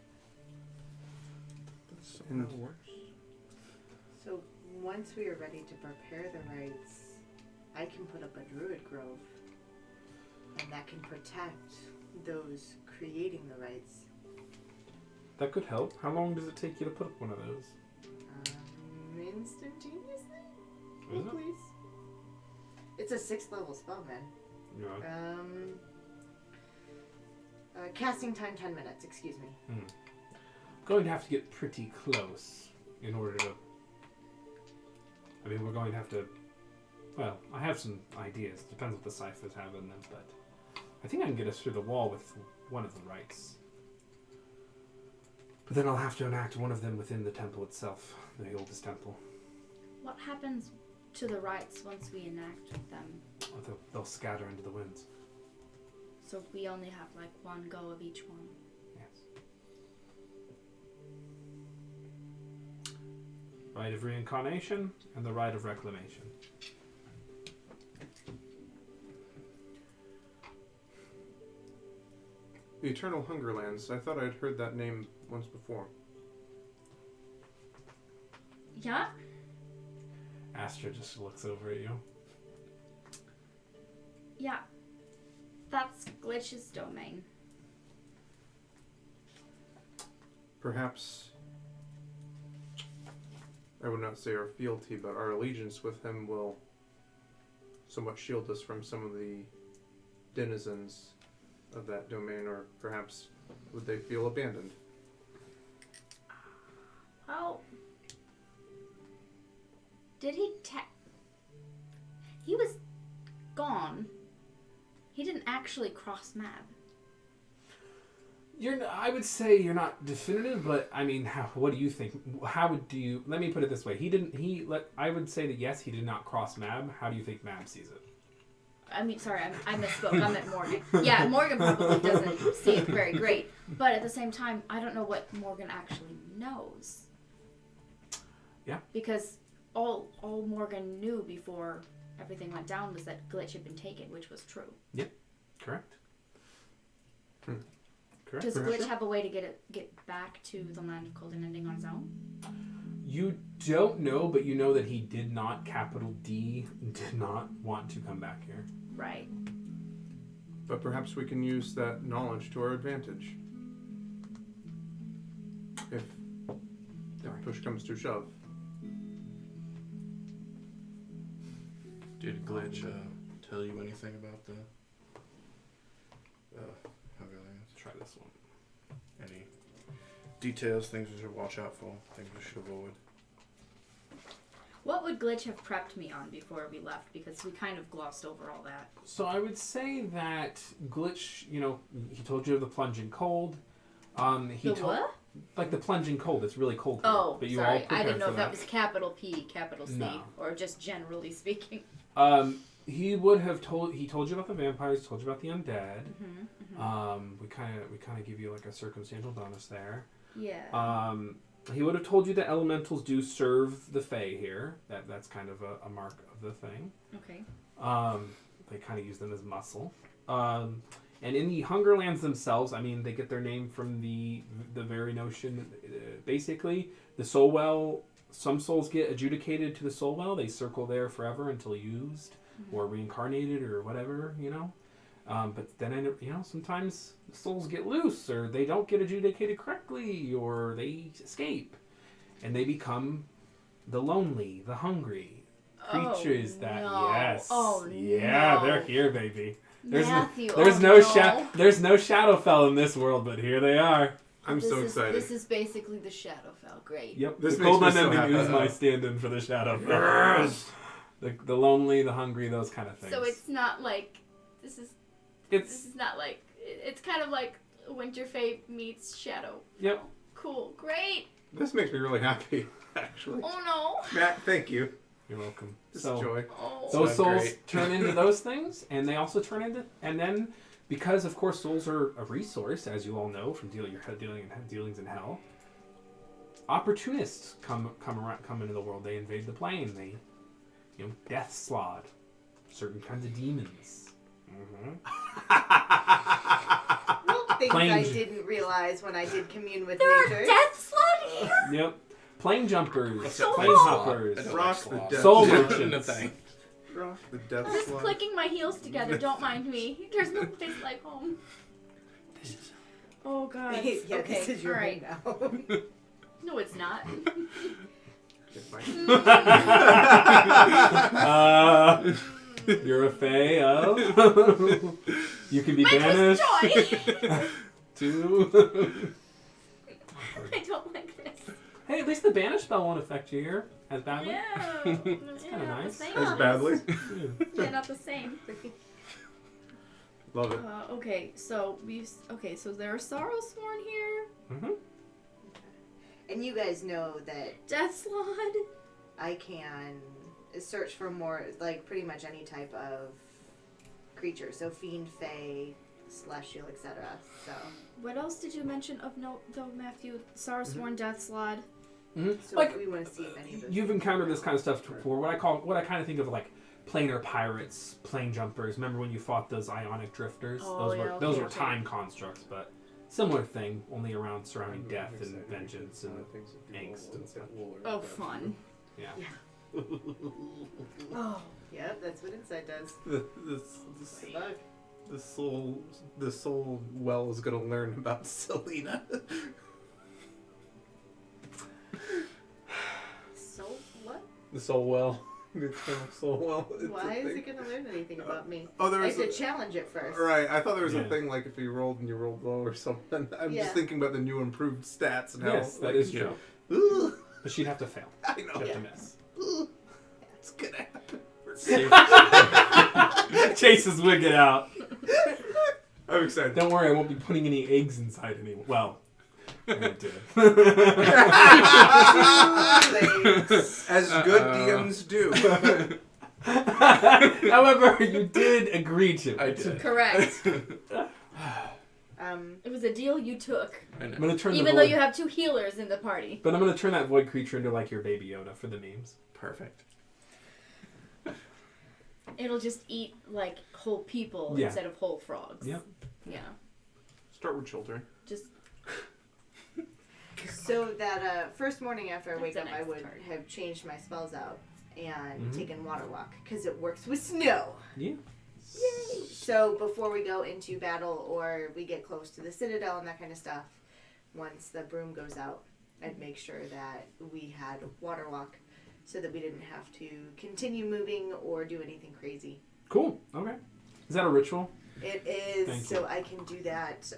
S5: That's
S3: And it works.
S4: So once we are ready to prepare the rites, I can put up a druid grove, and that can protect those creating the rites.
S1: That could help. How long does it take you to put up one of those?
S4: Instantaneously?
S1: Is it?
S4: Please. It's a 6th level spell, man.
S1: Yeah.
S4: Casting time 10 minutes, excuse me.
S1: Going to have to get pretty close in order to... I mean, we're going to have to... Well, I have some ideas. Depends what the ciphers have in them, but... I think I can get us through the wall with one of the rites. But then I'll have to enact one of them within the temple itself, the oldest temple.
S2: What happens to the rites once we enact them?
S1: They'll scatter into the winds.
S2: So we only have like one go of each one.
S1: Yes. Rite of reincarnation and the rite of reclamation.
S5: The Eternal Hungerlands. I thought I'd heard that name once before.
S2: Yeah?
S1: Astra just looks over at you.
S2: Yeah. That's Glitch's domain.
S5: Perhaps, I would not say our fealty, but our allegiance with him will somewhat shield us from some of the denizens of that domain, or perhaps would they feel abandoned?
S2: Well, did he he was gone. He didn't actually cross map.
S1: I would say you're not definitive, but I mean, what do you think? Let me put it this way. I would say that yes, he did not cross Mab. How do you think Mab sees it?
S2: I mean, sorry, I misspoke. I meant Morgan. Yeah, Morgan probably doesn't see it very great. But at the same time, I don't know what Morgan actually knows.
S1: Yeah.
S2: Because all Morgan knew before everything went down was that Glitch had been taken, which was true.
S1: Yep. Correct. Correct.
S2: Does Glitch have a way to get back to the land of Cold and Ending on his own?
S1: You don't know, but you know that he did not, capital D, did not want to come back here.
S2: Right.
S5: But perhaps we can use that knowledge to our advantage. If push comes to shove.
S6: Did Glitch tell you anything about the Hungarians?
S1: Try this one.
S6: Any details, things we should watch out for, things we should avoid?
S2: What would Glitch have prepped me on before we left? Because we kind of glossed over all that.
S1: So I would say that Glitch, he told you of the plunging cold.
S2: What?
S1: Like the plunging cold. It's really cold here.
S2: Oh,
S1: but you
S2: sorry.
S1: all
S2: I didn't know
S1: for
S2: if that was capital P, capital C,
S1: No.
S2: or just generally speaking.
S1: He would have told you about the vampires, told you about the undead. We kind of give you like a circumstantial bonus there.
S2: Yeah.
S1: He would have told you that elementals do serve the Fae here. That's kind of a mark of the thing.
S2: Okay.
S1: They kind of use them as muscle. And in the Hungerlands themselves, I mean, they get their name from the very notion. Basically, the soul well. Some souls get adjudicated to the soul well. They circle there forever until used or reincarnated or whatever, But then, sometimes the souls get loose or they don't get adjudicated correctly or they escape. And they become the lonely, the hungry creatures yes.
S2: Oh,
S1: yeah,
S2: no.
S1: they're here, baby. There's
S2: Matthew,
S1: there's no Shadowfell in this world, but here they are.
S5: I'm so excited.
S2: This is basically the Shadowfell. Great.
S1: Yep.
S5: This
S1: the
S5: makes
S1: Cold
S5: me so
S1: Unending
S5: happy.
S1: is my stand-in for the Shadowfell.
S5: Yes!
S1: The lonely, the hungry, those kind of things.
S2: So it's not like this is not like it's kind of like Winterfell meets Shadow.
S1: Yep.
S2: Cool. Great.
S5: This makes me really happy, actually.
S2: Oh no.
S5: Matt, thank you.
S1: You're welcome.
S5: This
S1: So
S5: is joy.
S2: Oh.
S1: those souls
S6: great.
S1: turn into those things, and they also turn into, and then because of course souls are a resource, as you all know from dealings in hell. Opportunists come into the world. They invade the plane. They, death slod, certain kinds of demons.
S4: Things
S1: Plain-
S4: I didn't realize when I did commune with
S2: There are
S4: nature.
S2: death slot here.
S1: Yep. Plane jumpers,
S6: So
S1: plane
S6: cool.
S1: hoppers,
S6: I don't
S5: Rock
S6: like
S5: the
S6: sloths.
S5: death.
S1: soul
S5: Yeah.
S1: merchants.
S6: No thanks.
S5: Rock the death
S2: I'm just
S5: slide.
S2: clicking my heels together. Don't mind me. There's no place like home. Oh god.
S4: Yeah,
S2: Okay.
S4: this is your
S2: all right.
S4: home now.
S2: No, it's not.
S1: You're a fae of. You can be
S2: My
S1: banished
S2: joy.
S1: to.
S2: I don't like this.
S1: Hey, at least the banish spell won't affect you here as badly.
S2: Yeah.
S1: That's
S2: Yeah,
S1: kinda
S2: not the
S1: nice.
S2: same.
S5: As badly?
S2: Yeah, not the same.
S5: Love it.
S2: Okay, so there are Sorrowsworn here.
S1: Mm-hmm.
S4: And you guys know that
S2: Death Slod.
S4: I can search for more, like pretty much any type of creature. So fiend, fae, celestial, etc. So
S2: What else did you mention of note, though, Matthew? Sorrowsworn, Death Slod.
S4: so
S1: Like,
S4: we want to see if any of those.
S1: You've encountered this kind of stuff before. What I kind of think of like planar pirates, plane jumpers. Remember when you fought those ionic drifters?
S2: Oh,
S1: those
S2: yeah,
S1: were
S2: okay,
S1: those were
S2: okay.
S1: time constructs, but similar thing, only around surrounding death and vengeance and angst and stuff.
S2: Oh, fun.
S1: Yeah.
S4: Oh, yep, that's what insight does.
S5: The
S4: Bug.
S5: soul well is gonna learn about Selena.
S2: So what?
S5: The soul well. It's so well. It's
S4: Why
S5: a
S4: is
S5: thing.
S4: it gonna learn anything about me?
S5: Oh, there
S4: I
S5: was
S4: have to challenge it first.
S5: right. I thought there was
S1: Yeah.
S5: a thing like if you rolled and you rolled low or something. I'm
S4: Yeah.
S5: just thinking about the new improved stats and how.
S1: Yes, that
S5: like,
S1: is true.
S5: Ooh,
S1: But she'd have to fail.
S5: I
S1: She'd
S5: know.
S1: have
S4: Yeah.
S1: to miss.
S5: Ooh, it's gonna happen.
S1: Chase is wicked out.
S5: I'm excited.
S1: Don't worry, I won't be putting any eggs inside anyone. Well, I did.
S3: As good DMs do.
S1: However, you did agree to it.
S3: I did.
S2: Correct.
S4: Um,
S2: It was a deal you took.
S3: I know.
S1: I'm gonna turn
S2: Even
S1: the
S2: though
S1: void,
S2: you have 2 healers in the party.
S1: but I'm gonna turn that void creature into like your baby Yoda for the memes.
S3: Perfect.
S2: It'll just eat like whole people
S1: Yeah.
S2: instead of whole frogs.
S1: Yep.
S2: Yeah.
S5: Start with children.
S2: Just
S4: so that first morning after I
S2: That's
S4: wake
S2: a
S4: up, I
S2: nice
S4: would
S2: card.
S4: have changed my spells out and
S1: Mhm.
S4: taken water walk because it works with snow.
S1: Yeah.
S4: Yay! So before we go into battle or we get close to the citadel and that kind of stuff, once the broom goes out, I'd make sure that we had water walk so that we didn't have to continue moving or do anything crazy.
S1: Cool. Okay. Is that a ritual?
S4: It is,
S1: Thank
S4: so I can do that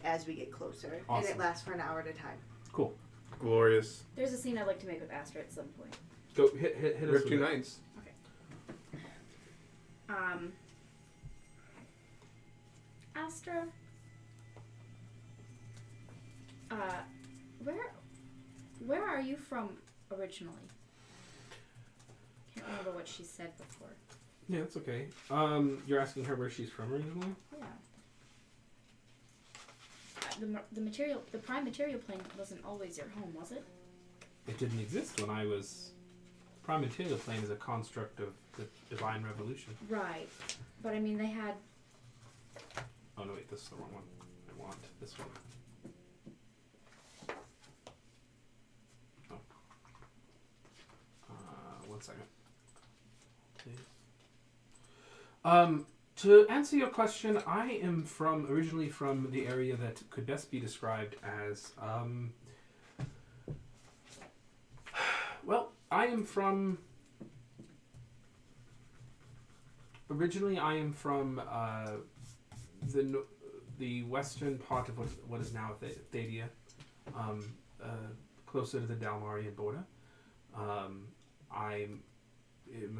S4: as we get closer. And
S1: Awesome.
S4: it lasts for an hour at a time.
S1: Cool.
S5: Glorious.
S2: there's a scene I'd like to make with Astra at some point.
S1: Go hit
S5: We
S1: us
S5: have
S1: with
S5: 2
S1: it.
S5: nights.
S2: Astra. Where are you from originally? Can't remember what she said before.
S1: Yeah, it's okay. You're asking her where she's from originally?
S2: Yeah. The prime material plane wasn't always your home, was it?
S1: It didn't exist when I was. Prime material plane is a construct of the divine revolution.
S2: Right. But I mean, they had.
S1: Oh no, wait, this is the wrong one. I want this one. Oh. 1 second. Please. To answer your question, I am originally from the area that could best be described as, well, originally I am from, the western part of what is now Thadia, closer to the Dalmarian border. I'm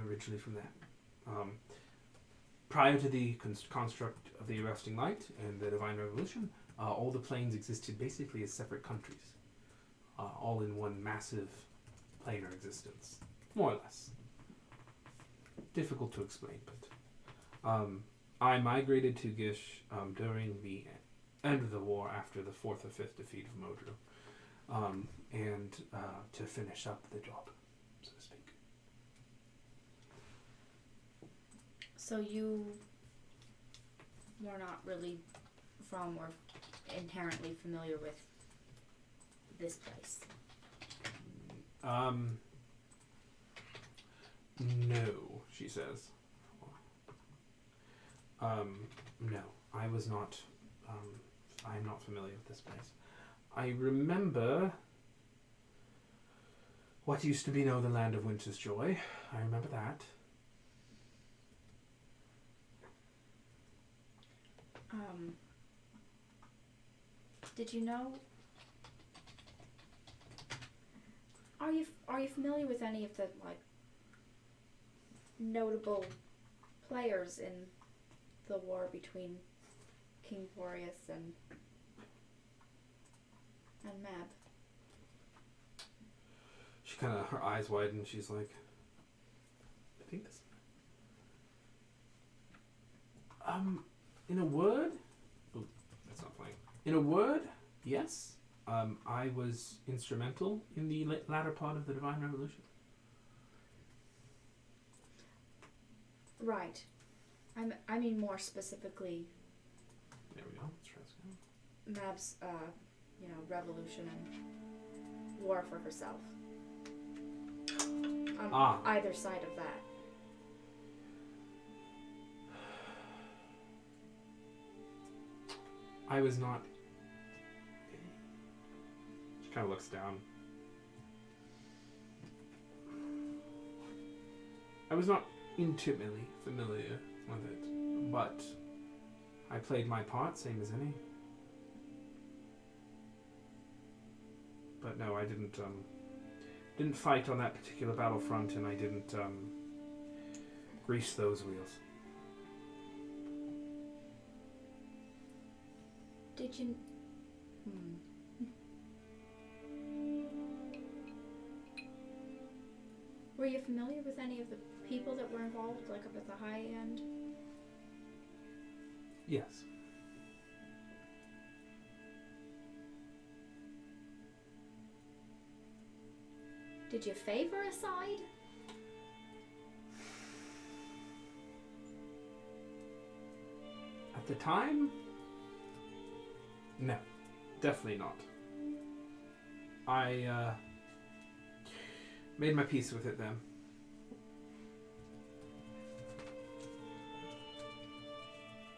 S1: originally from there. Prior to the construct of the Arresting Light and the Divine Revolution, all the planes existed basically as separate countries, all in one massive planar existence, more or less. Difficult to explain, but I migrated to Gish during the end of the war after the 4th or 5th defeat of Modru, and to finish up the job, so to speak.
S2: So you were not really from or inherently familiar with this place.
S1: No, she says. No, I was not, I am not familiar with this place. I remember what used to be known the Land of Winter's Joy. I remember that.
S2: Did you know? Are you familiar with any of the like notable players in the war between King Boreas and Mab?
S1: She kind of, her eyes widen. She's like, I think this. In a word, oh, that's not playing. In a word, yes. I was instrumental in the latter part of the Divine Revolution.
S2: Right. I mean more specifically
S1: There we go. Let's try this again.
S2: Mab's revolution and war for herself. On either side of that.
S1: I was not. She kind of looks down. I was not intimately familiar with it, but I played my part, same as any. But no, I didn't fight on that particular battlefront, and I didn't grease those wheels.
S2: Did you... Were you familiar with any of the people that were involved, like up at the high end?
S1: Yes.
S2: Did you favor a side?
S1: At the time? No. Definitely not. I made my peace with it then.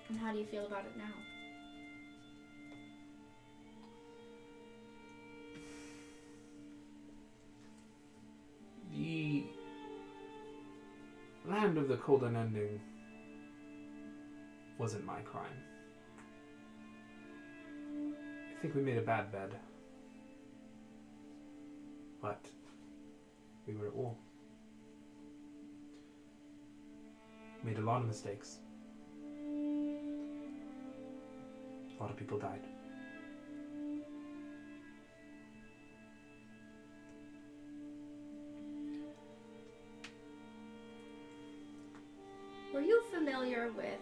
S2: And how do you feel about it now?
S1: The land of the cold unending wasn't my crime. I think we made a bad bed. But we were at war. Made a lot of mistakes. A lot of people died.
S2: Were you familiar with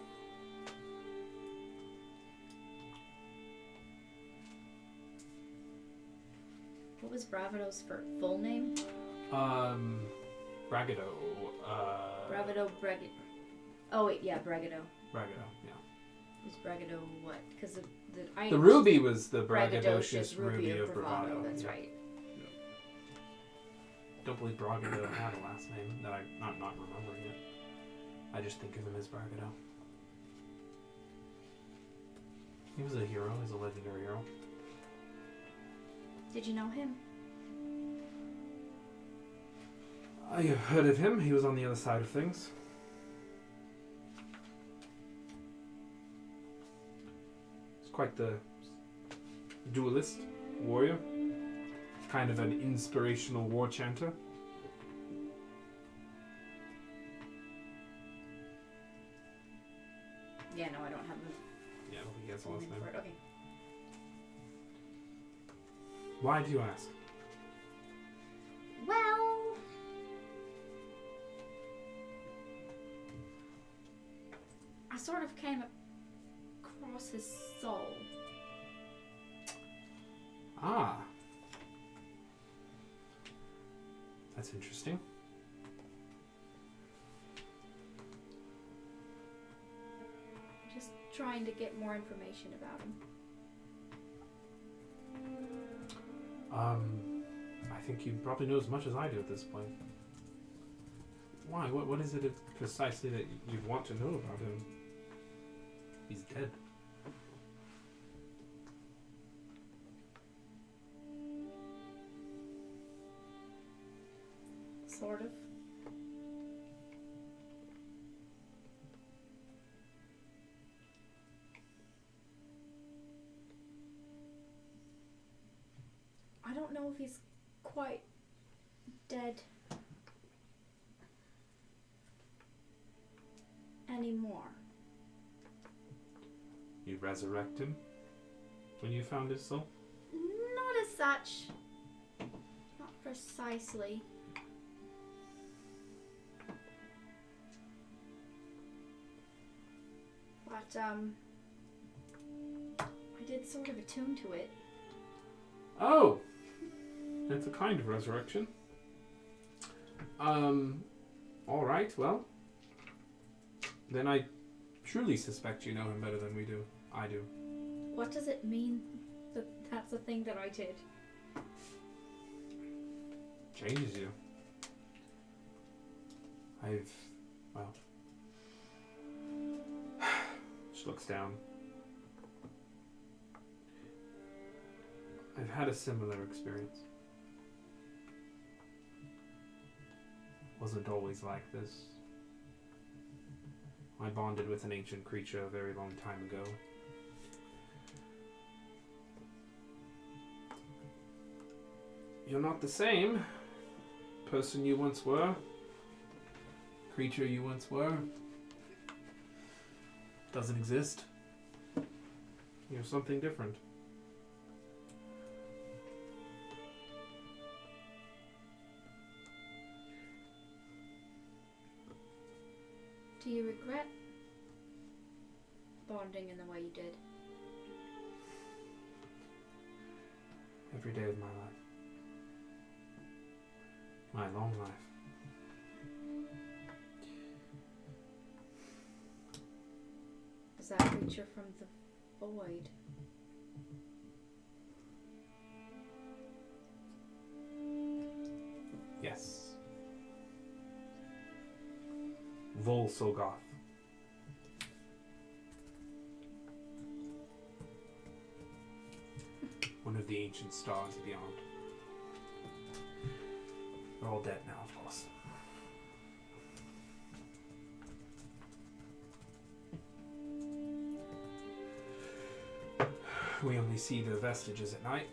S2: what was Bravado's full name?
S1: Bragado.
S2: Bravado Bragado. Oh wait, yeah, Bragado.
S1: Bragado, yeah.
S2: Was Bragado what? Because the
S1: The ruby was the braggadocious ruby of bravado.
S2: That's
S1: yeah.
S2: right.
S1: Don't believe Bragado had a last name that I'm not remembering it. I just think of him as Bragado. He was a hero. He's a legendary hero.
S2: Did you know him?
S1: I have heard of him. He was on the other side of things. He's quite the duelist, warrior. Kind of an inspirational war chanter.
S2: Yeah, no, I don't have
S1: Yeah, I don't think he has a
S2: the
S1: last
S2: name
S1: name.
S2: for it. Okay.
S1: Why do you ask?
S2: Well, I sort of came across his soul.
S1: Ah. That's interesting.
S2: Just trying to get more information about him.
S1: I think you probably know as much as I do at this point. Why? What is it precisely that you want to know about him? He's dead.
S2: Sort of. I don't know if he's quite dead anymore.
S1: You resurrect him when you found his soul?
S2: Not as such. Not precisely. But, I did sort of attune to it.
S1: Oh! That's a kind of resurrection. Alright, well. Then I truly suspect you know him better than we do. I do.
S2: What does it mean that that's a thing that I did?
S1: Changes you. Well. She looks down. I've had a similar experience. Wasn't always like this. I bonded with an ancient creature a very long time ago. You're not the same person you once were. Creature you once were. Doesn't exist. You're something different.
S2: Do you regret bonding in the way you did?
S1: Every day of my life. My long life.
S2: Is that creature from the void?
S1: Yes. Volsogoth. One of the ancient stars beyond. They're all dead now, of course. We only see their vestiges at night.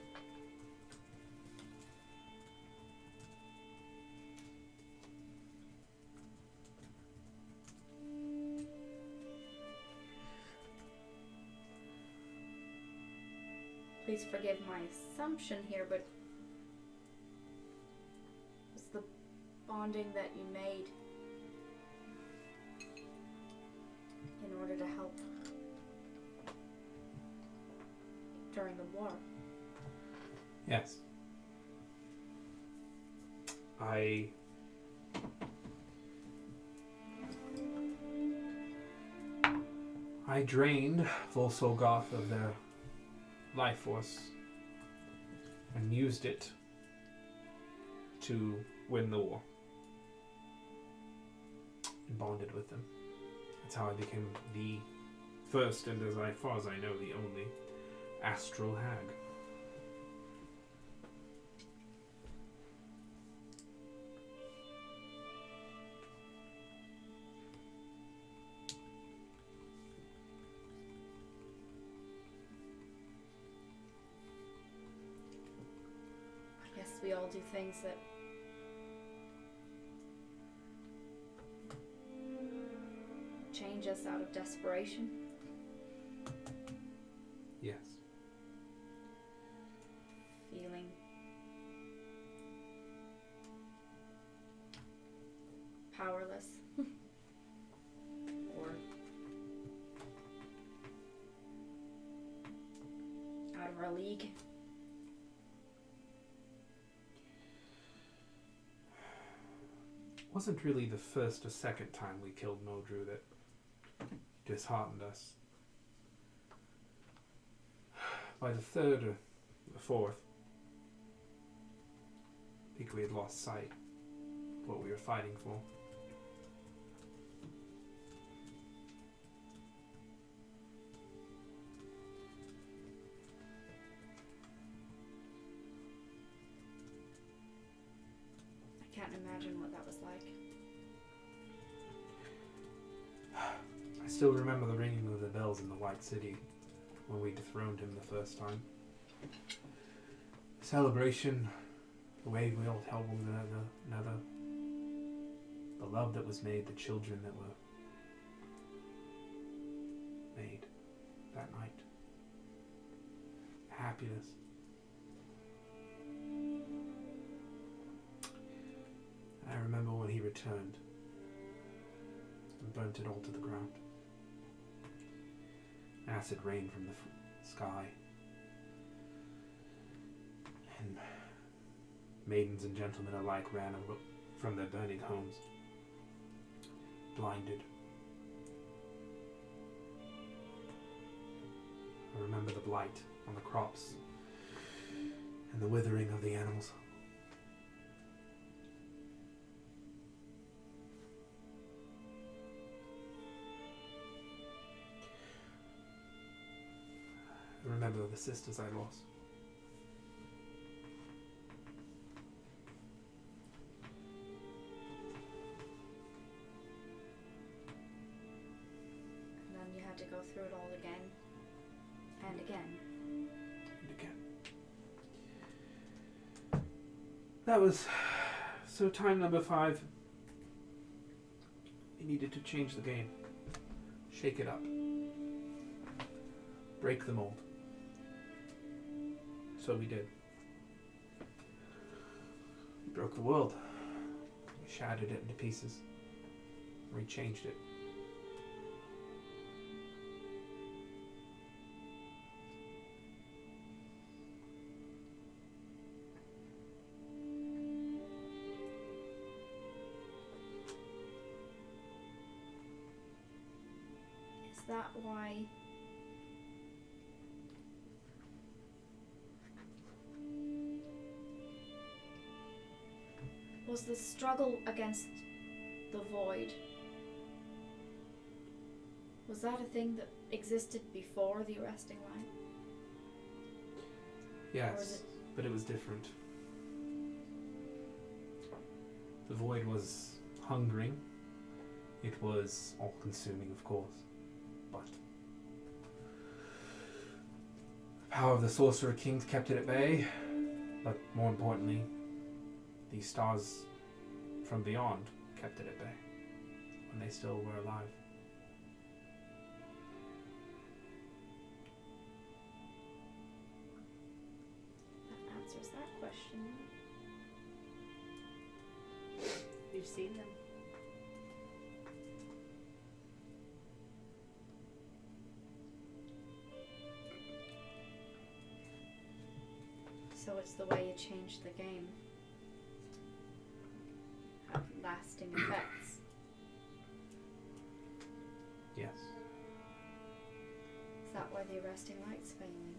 S2: Please forgive my assumption here, but was the bonding that you made in order to help during the war?
S1: Yes. I drained Volsogoth of their life force and used it to win the war. And bonded with them. That's how I became the first and, as far as I know, the only astral hag.
S2: I guess we all do things that change us out of desperation.
S1: Yes.
S2: Feeling powerless. Or out of our league.
S1: Wasn't really the first or second time we killed Modru that disheartened us. By the third or the fourth, I think we had lost sight of what we were fighting for.
S2: I can't imagine what that was like.
S1: I still remember the ringing of the bells in the White City when we dethroned him the first time. Celebration, the way we all held one another, the love that was made, the children that were made that night, the happiness. I remember when he returned and burnt it all to the ground. Acid rain from the sky. And maidens and gentlemen alike ran from their burning homes, blinded. I remember the blight on the crops and the withering of the animals. I remember the sisters I lost.
S2: through it all again. And again.
S1: And again. That was... So time number 5. We needed to change the game. Shake it up. Break the mold. So we did. We broke the world. We shattered it into pieces. We changed it.
S2: Is that why... Was the struggle against the void, was that a thing that existed before the arresting light?
S1: Yes, but it was different. The void was hungering. It was all-consuming, of course. But the power of the Sorcerer Kings kept it at bay. But more importantly, the stars from beyond kept it at bay when they still were alive.
S2: That answers that question.
S4: You've seen them.
S2: So it's the way you change the game. Have lasting effects.
S1: Yes.
S2: Is that why the arresting light's failing?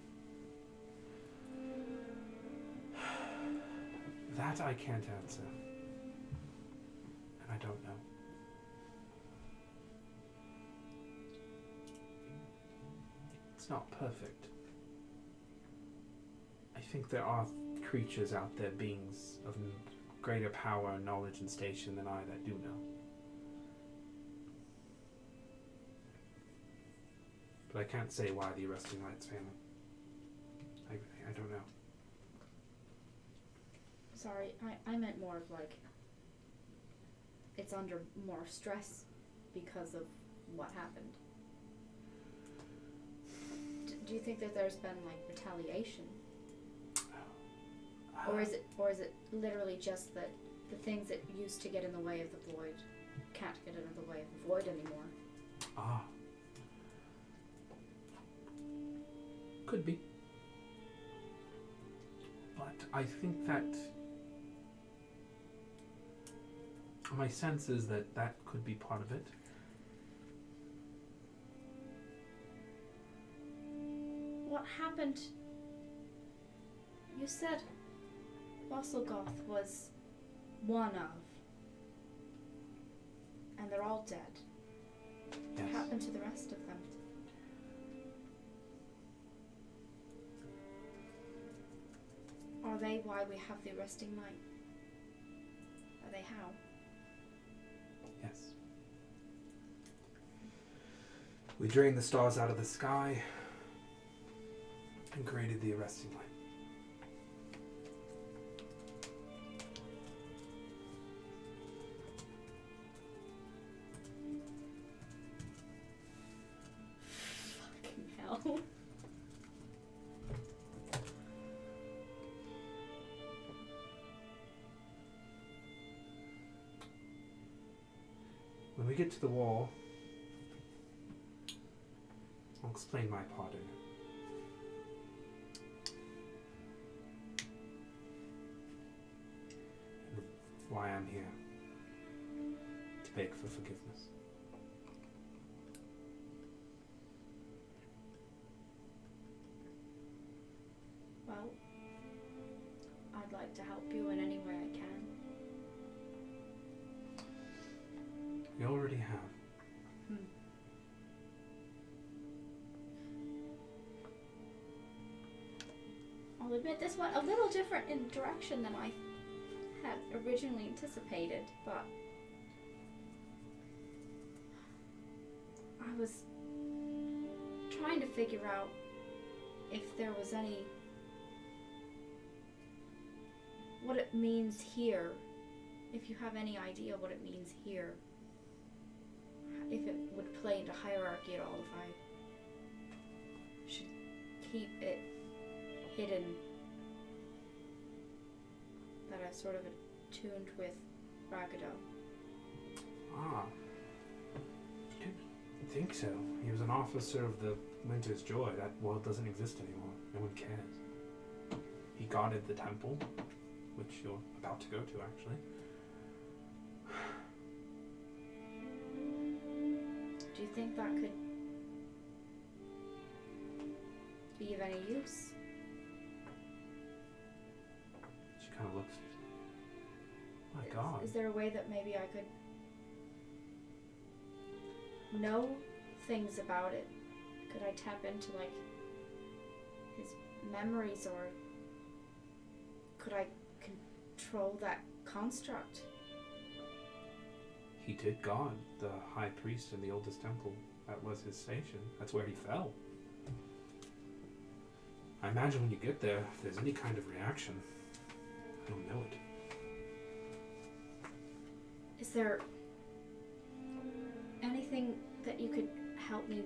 S1: That I can't answer. And I don't know. It's not perfect. I think there are creatures out there, beings of greater power, knowledge, and station than I that do know. But I can't say why the arresting light's failing. I don't know.
S2: Sorry, I meant more of like, it's under more stress because of what happened. Do you think that there's been like retaliation? Or is it literally just that the things that used to get in the way of the void can't get in the way of the void anymore?
S1: Ah. Could be. But I think that my sense is that that could be part of it.
S2: What happened? You said Wasselgoth was one of, and they're all dead. What
S1: Yes.
S2: happened to the rest of them? Are they why we have the arresting light? Are they how?
S1: Yes. We drained the stars out of the sky and created the arresting light.
S2: Fucking hell.
S1: When we get to the wall, I'll explain my part in it. And why I'm here. To beg for forgiveness.
S2: Well, I'd like to help you in any way I can.
S1: We already have.
S2: I'll admit this went a little different in direction than I had originally anticipated, but I was figure out if there was any... what it means here. If you have any idea what it means here. If it would play into hierarchy at all, if I should keep it hidden. That I've sort of attuned with Rakado.
S1: Ah. I didn't think so. He was an officer of the Winter's Joy. That world doesn't exist anymore. No one cares. He guarded the temple, which you're about to go to, actually.
S2: Do you think that could be of any use?
S1: She kind of looks. My God.
S2: Is there a way that maybe I could know things about it? Could I tap into, like, his memories, or could I control that construct?
S1: He did guard the high priest in the oldest temple. That was his station. That's where he fell. I imagine when you get there, if there's any kind of reaction, I don't know it.
S2: Is there anything that you could help me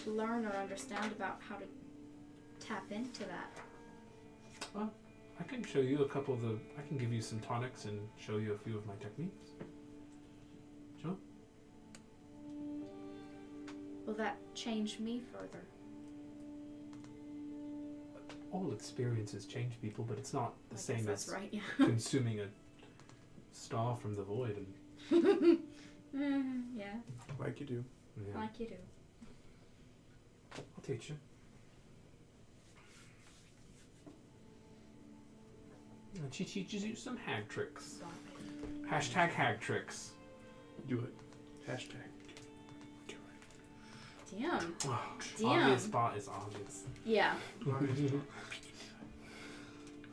S2: learn or understand about how to tap into that?
S1: Well, I can show you a couple of the... I can give you some tonics and show you a few of my techniques. Sure.
S2: Will that change me further?
S1: All experiences change people, but it's not the
S2: I
S1: same
S2: guess that's
S1: as
S2: right, yeah.
S1: consuming a star from the void. And
S2: Yeah,
S3: Like you do.
S1: yeah,
S2: like you do.
S1: I'll teach you. And she teaches you some hag tricks.
S2: Stop it.
S1: Hashtag hag tricks.
S3: Do it. Hashtag. Do it.
S2: Damn.
S1: Oh,
S2: Damn.
S1: obvious spot is obvious.
S2: Yeah.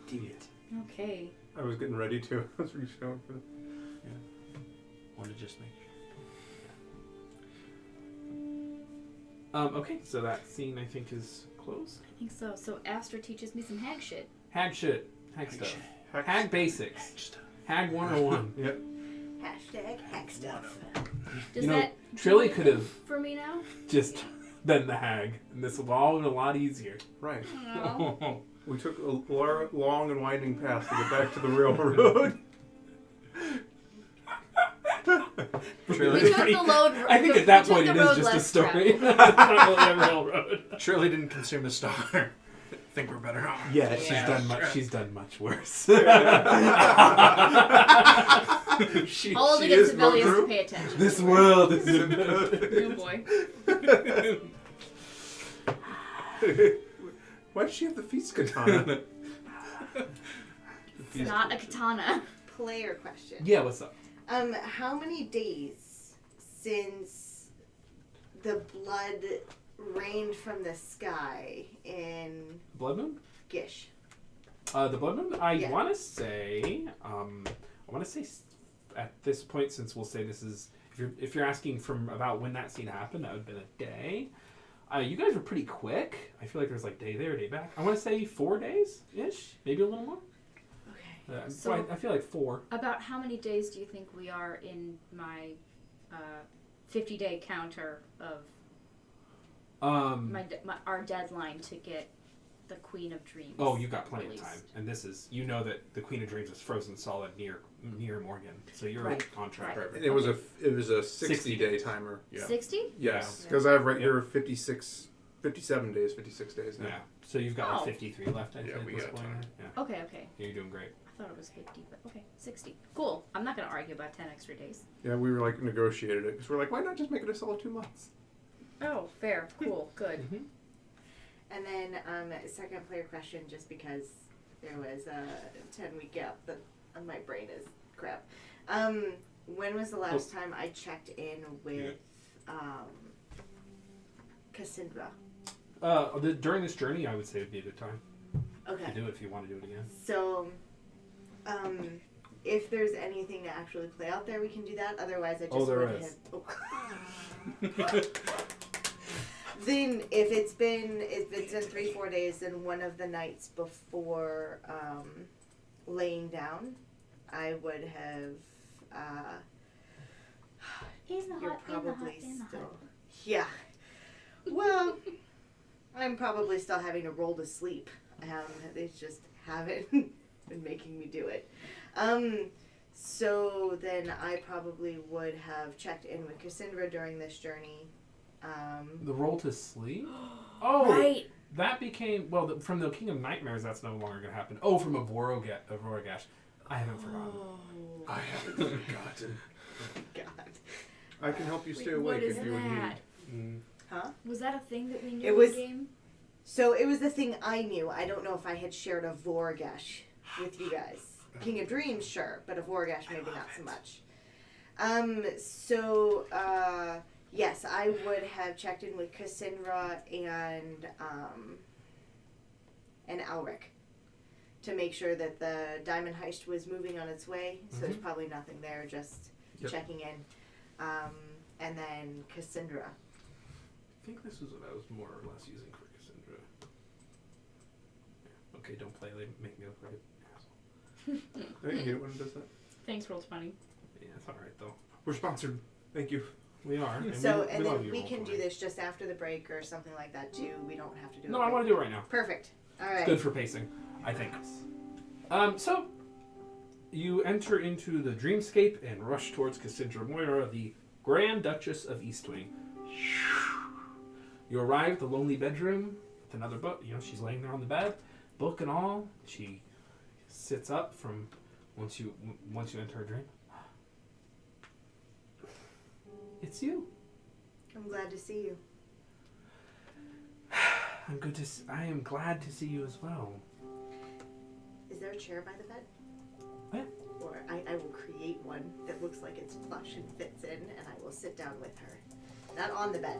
S1: Deviant.
S2: Okay.
S5: I was getting ready to. I was just going for the...
S3: Wanted to just make
S1: Okay, so that scene I think is closed.
S2: I think so. So Astra teaches me some hag shit.
S1: Hag shit. Hag
S3: sure.
S1: stuff. Hag basics. Hag 101.
S5: Yep.
S4: Hashtag hack stuff.
S2: Does
S1: You know,
S2: that
S1: Trilly
S2: do
S1: could have
S2: for me now?
S1: just been the hag, and this would all been a lot easier.
S5: Right.
S2: No.
S5: We took a long and winding path to get back to the railroad.
S2: We took the load.
S1: I think at that
S2: we
S1: point
S2: took
S1: it
S2: the
S1: is
S2: road
S1: just a
S2: less
S1: story.
S2: traveled.
S1: It's not really a railroad.
S3: Shirley didn't consume a star. Think we're better off.
S1: Yeah,
S2: Yeah.
S1: she's done much worse.
S2: All the
S5: she
S2: good
S5: is
S2: civilians to
S5: Mogru.
S2: pay attention.
S1: This world is
S2: Oh boy.
S5: Why does she have the feast katana?
S2: It's not a katana.
S4: Player question.
S1: Yeah, what's up?
S4: How many days since the blood rained from the sky in
S1: Blood Moon?
S4: Gish?
S1: The Blood Moon? I
S4: Yeah.
S1: want to say, at this point, since we'll say this is, if you're asking from about when that scene happened, that would have been a day. You guys were pretty quick. I feel like there's like day there, day back. I want to say 4 days-ish, maybe a little more.
S4: Okay.
S2: So-
S1: I feel like 4.
S2: About how many days do you think we are in my 50-day counter of our deadline to get the Queen of Dreams?
S1: Oh, you got plenty
S2: released?
S1: of time. And this is, you know that the Queen of Dreams is frozen solid near Morgan, so you're
S2: Right.
S1: on contract.
S2: Right.
S5: It was a 60-day timer.
S3: Yeah.
S2: 60?
S5: Yes,
S2: Yeah.
S5: because I have right here 57 days, 56 days now.
S1: Yeah. So you've got
S2: Oh.
S1: like 53 left, I
S3: Yeah,
S1: think.
S3: we
S1: at this
S3: got
S1: point.
S3: time.
S1: Yeah.
S2: Okay.
S1: You're doing great.
S2: I thought it was 50, but okay, 60. Cool. I'm not going to argue about 10 extra days.
S5: Yeah, we were like negotiated it because we're like, why not just make it a solid 2 months?
S2: Oh, fair. Cool. Good.
S1: Mm-hmm.
S4: And then second player question, just because there was a 10-week gap that my brain is crap. When was the last time I checked in with Cassandra?
S1: During this journey, I would say it would be a good time
S4: Okay.
S1: to do it if you want to do it again.
S4: So, if there's anything to actually play out there, we can do that. Otherwise, I just
S1: Oh, there
S4: went
S1: is.
S4: ahead. Oh. Then if it's been 3-4 days, then one of the nights before laying down, I would have. You're probably still. Yeah. Well, I'm probably still having to roll to sleep. They just haven't been making me do it. So then I probably would have checked in with Cassandra during this journey.
S1: The roll to sleep? Oh,
S2: Right.
S1: that became, well, from the King of Nightmares, that's no longer going to happen. Oh, from Voragash. I haven't forgotten.
S4: Oh,
S5: I haven't forgotten.
S4: God.
S5: I can help you stay
S2: Wait,
S5: awake
S2: what is
S5: if you would
S2: that?
S5: need.
S4: Huh?
S2: Was that a thing that we knew
S4: It was-
S2: in the game?
S4: So it was the thing I knew. I don't know if I had shared a Voragash with you guys. King of Dreams, sure, but a Voragash maybe not so much. Yes, I would have checked in with Cassandra and Alric to make sure that the diamond heist was moving on its way. So there's probably nothing there, just checking in. And then Cassandra.
S1: I think this was what I was more or less using for Cassandra. Yeah. Okay, don't play. Make me look like an asshole.
S5: Don't you hate it when it does that?
S2: Thanks, Roll20.
S1: Yeah, it's alright though.
S5: We're sponsored. Thank you.
S1: We are. And
S4: So,
S1: we
S4: and
S1: love
S4: then
S1: you,
S4: we can
S1: Roll20.
S4: do this just after the break or something like that too. We don't have to do it.
S1: No, I want to do it right now.
S4: Perfect. All right.
S1: It's good for pacing, I think. So, you enter into the dreamscape and rush towards Cassandra Moira, the Grand Duchess of Eastwing. You arrive at the lonely bedroom with another book. You know, she's laying there on the bed, book and all. She sits up from once you enter her dream. It's you.
S4: I'm glad to see you.
S1: I am glad to see you as well.
S4: Is there a chair by the bed?
S1: Yeah.
S4: Or I will create one that looks like it's plush and fits in, and I will sit down with her. Not on the bed,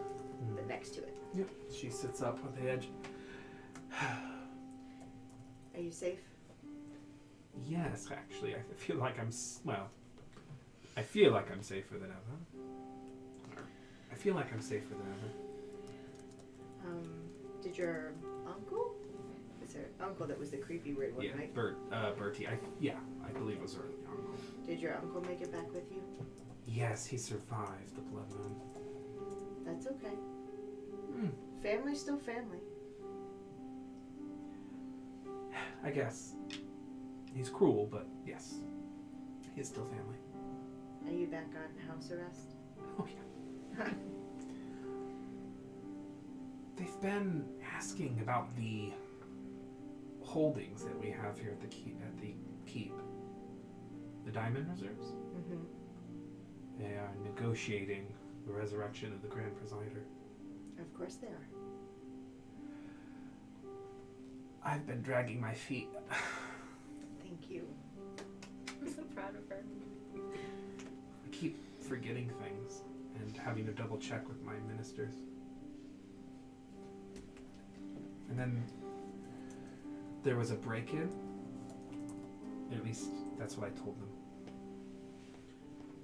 S4: but next to it.
S1: Yep. She sits up on the edge.
S4: Are you safe?
S1: Yes, actually, I feel like I feel like I'm safer than ever. I feel like I'm safer than ever.
S4: Did your uncle? Was there uncle that was the creepy weird one,
S1: Yeah,
S4: right?
S1: Bertie. I believe it was her uncle.
S4: Did your uncle make it back with you?
S1: Yes, he survived the blood moon.
S4: That's okay.
S1: Hmm.
S4: Family's still family.
S1: I guess. He's cruel, but yes. He's still family.
S4: Are you back on house arrest?
S1: Oh, yeah. They've been asking about the holdings that we have here at the keep. The diamond reserves.
S4: Mm-hmm.
S1: They are negotiating the resurrection of the Grand Presider.
S4: Of course they are.
S1: I've been dragging my feet.
S4: Thank you.
S2: I'm so proud of her.
S1: I keep forgetting things and having to double check with my ministers. And then there was a break-in. At least that's what I told them.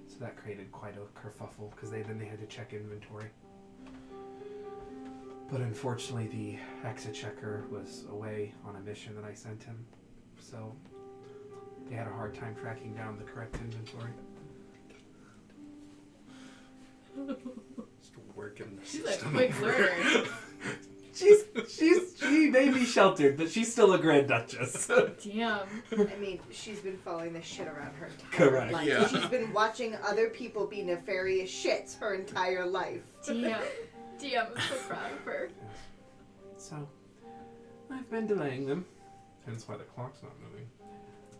S1: So that created quite a kerfuffle because then they had to check inventory. But unfortunately, the exit checker was away on a mission that I sent him, so they had a hard time tracking down the correct inventory.
S3: Just working the
S2: She's a
S3: system.
S2: quick learner.
S1: She may be sheltered, but she's still a Grand Duchess.
S2: Damn.
S4: I mean, she's been following this shit around her entire
S1: Correct.
S4: life.
S3: Yeah.
S4: She's been watching other people be nefarious shits her entire life.
S2: Damn. I'm so proud of her.
S1: So, I've been delaying them. Hence why the clock's not moving.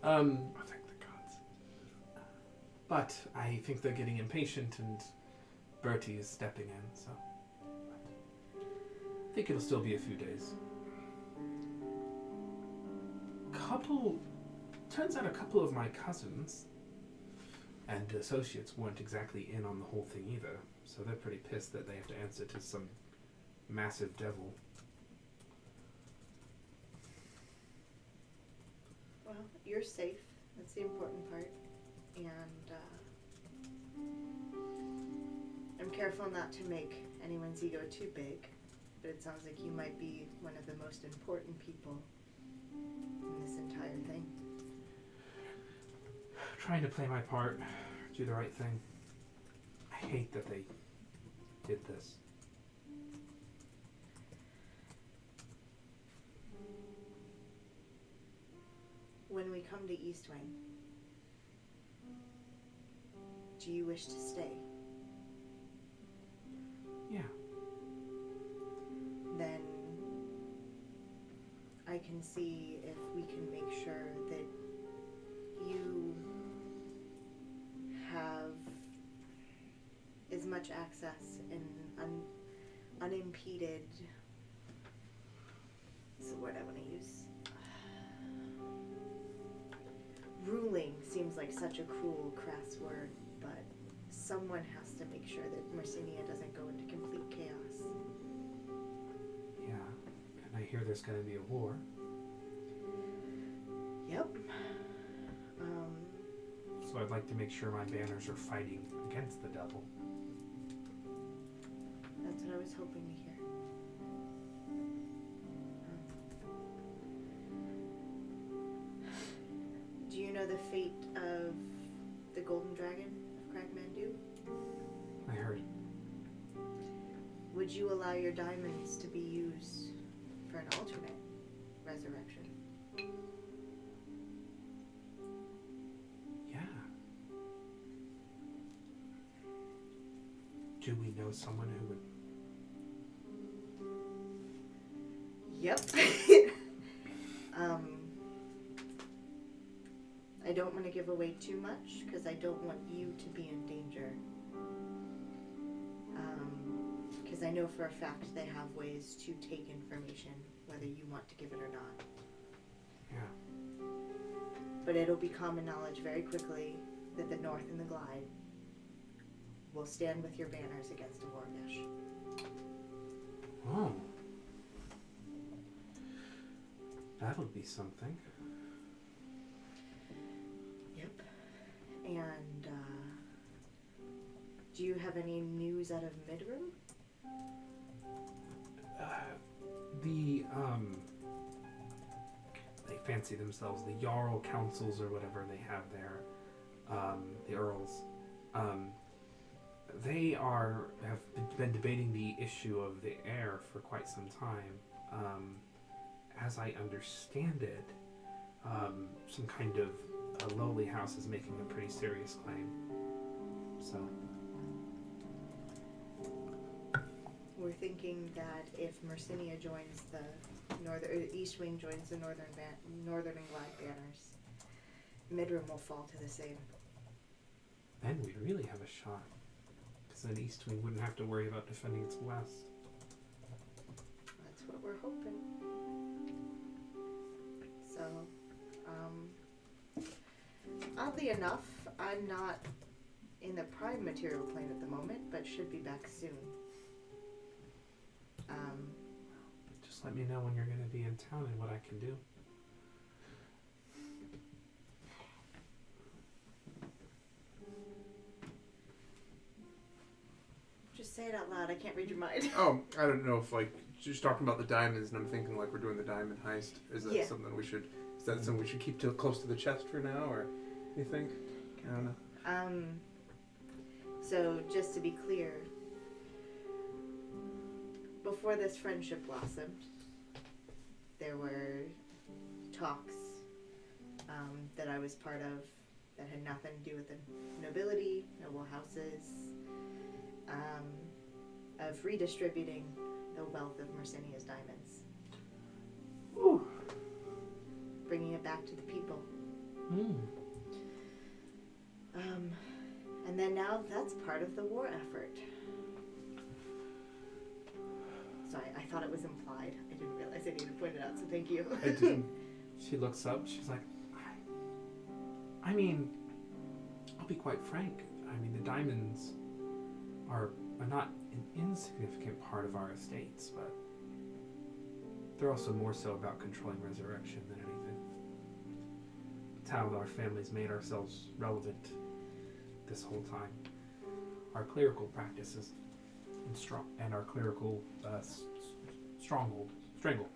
S5: I thank the gods.
S1: But I think they're getting impatient and Bertie is stepping in, so I think it'll still be a few days. Turns out a couple of my cousins and associates weren't exactly in on the whole thing either, so they're pretty pissed that they have to answer to some massive devil.
S4: Well, you're safe. That's the important part. And I'm careful not to make anyone's ego too big. but it sounds like you might be one of the most important people in this entire thing.
S1: Trying to play my part, do the right thing. I hate that they did this.
S4: When we come to Eastwing, do you wish to stay?
S1: Yeah.
S4: Then I can see if we can make sure that you have as much access and unimpeded. What's the word I want to use? Ruling seems like such a cruel, crass word, but someone has to make sure that Mercinia doesn't go into complete chaos.
S1: Yeah. And I hear there's going to be a war.
S4: Yep.
S1: So I'd like to make sure my banners are fighting against the devil.
S4: That's what I was hoping to hear. Do you know the fate of the golden dragon of Cragmandu?
S1: I heard.
S4: Would you allow your diamonds to be used for an alternate resurrection?
S1: Yeah. Do we know someone who would...
S4: Yep. I don't want to give away too much because I don't want you to be in danger. Because I know for a fact they have ways to take information, whether you want to give it or not.
S1: Yeah.
S4: But it'll be common knowledge very quickly that the North and the Glide will stand with your banners against a Wargash.
S1: Oh. That'll be something.
S4: Yep. And, do you have any news out of Midroom?
S1: They fancy themselves the Jarl Councils or whatever they have there, the Earls. They have been debating the issue of the heir for quite some time. As I understand it, some kind of a lowly house is making a pretty serious claim. So...
S4: We're thinking that if Mercinia joins the East Wing joins the Northern and Glide banners, Midroom will fall to the same.
S1: Then we'd really have a shot. Because then East Wing wouldn't have to worry about defending its west.
S4: That's what we're hoping. So, oddly enough, I'm not in the prime material plane at the moment, but should be back soon.
S1: Just let me know when you're going to be in town and what I can do.
S4: Just say it out loud. I can't read your mind.
S5: Oh, I don't know if just talking about the diamonds, and I'm thinking we're doing the diamond heist. Is that something we should? Is that something we should keep close to the chest for now, or you think? I don't know.
S4: So just to be clear, before this friendship blossomed, there were talks that I was part of that had nothing to do with the nobility, noble houses, of redistributing the wealth of Mercinia's diamonds.
S1: Ooh.
S4: Bringing it back to the people. And then now that's part of the war effort. Sorry, I thought it was implied. I didn't realize I needed to point it out, so thank you.
S5: I didn't.
S1: She looks up, she's like, I mean, I'll be quite frank. I mean, the diamonds are not an insignificant part of our estates, but they're also more so about controlling resurrection than anything. It's how our families made ourselves relevant this whole time. Our clerical practices and our clerical stronghold. Strangle.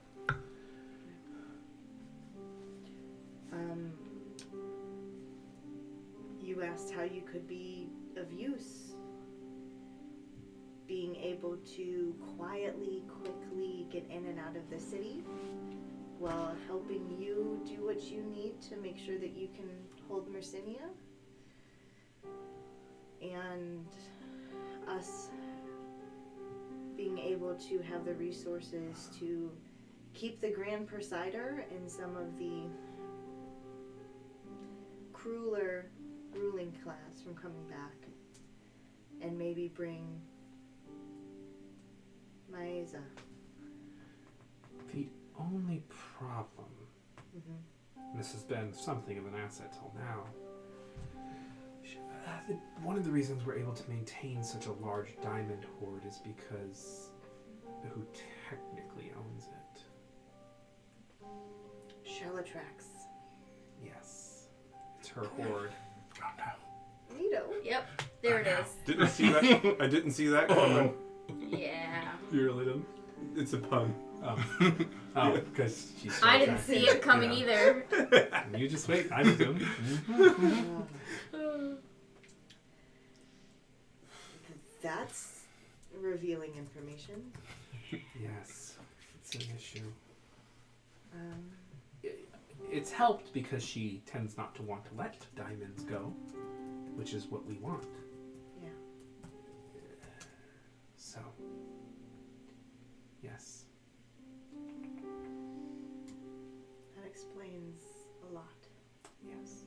S4: You asked how you could be of use. Being able to quietly, quickly get in and out of the city while helping you do what you need to make sure that you can hold Mercinia. And us being able to have the resources to keep the Grand Presider and some of the crueler ruling class from coming back, and maybe bring Maeza.
S1: The only problem, and this has been something of an asset till now, one of the reasons we're able to maintain such a large diamond hoard is because who technically owns it?
S4: Shellatrax.
S1: Yes. It's her hoard.
S4: Neato.
S2: Yep, there it is.
S5: Didn't see that. I didn't see that coming.
S2: Yeah.
S1: You really didn't?
S5: It's a pun.
S1: Oh, because she's.
S2: I didn't see it coming either.
S1: You just wait. I was doing.
S4: That's revealing information.
S1: Yes, it's an issue. It's helped because she tends not to want to let diamonds go, which is what we want.
S4: Yeah.
S1: So, yes.
S4: That explains a lot.
S1: Yes.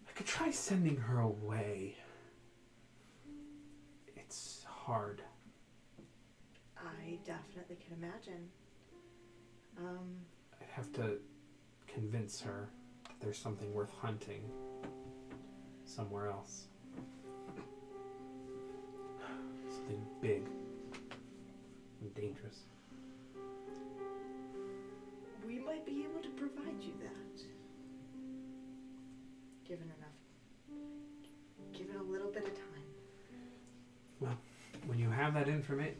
S1: I could try sending her away. It's hard.
S4: I definitely can imagine.
S1: I'd have to convince her that there's something worth hunting somewhere else. Something big and dangerous.
S4: We might be able to provide you that. Given a little bit of time.
S1: Well, when you have that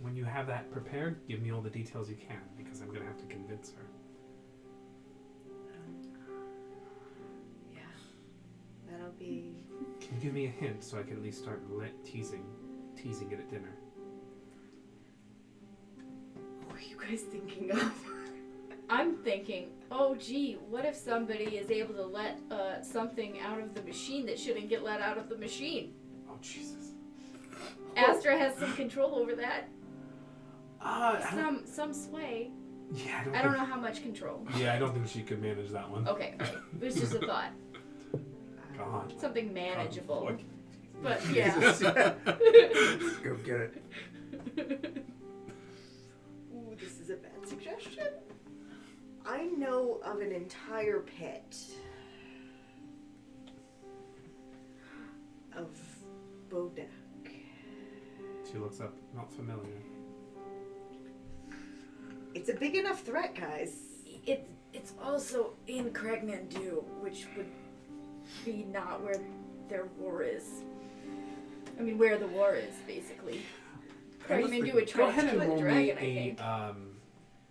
S1: when you have that prepared, give me all the details you can, because I'm going to have to convince her.
S4: Yeah. That'll be...
S1: Can you give me a hint so I can at least start teasing it at dinner?
S4: What are you guys thinking of?
S2: I'm thinking, oh gee, what if somebody is able to let something out of the machine that shouldn't get let out of the machine?
S1: Oh, Jesus.
S2: Astra has some control over that. Some sway.
S1: Yeah,
S2: I don't know how much control.
S1: Yeah, I don't think she could manage that one.
S2: Okay. It was just a thought.
S1: God.
S2: Something manageable.
S1: God.
S2: But yeah.
S3: Go get it.
S4: Ooh, this is a bad suggestion. I know of an entire pit of Bodak.
S1: She looks up, not familiar.
S4: It's a big enough threat, guys.
S2: It's also in Kregnandu, which would be not where their war is. I mean, where the war is, basically. Kregnandu would
S1: Go
S2: try
S1: ahead
S2: to
S1: and
S2: kill
S1: roll
S2: the
S1: me
S2: dragon, I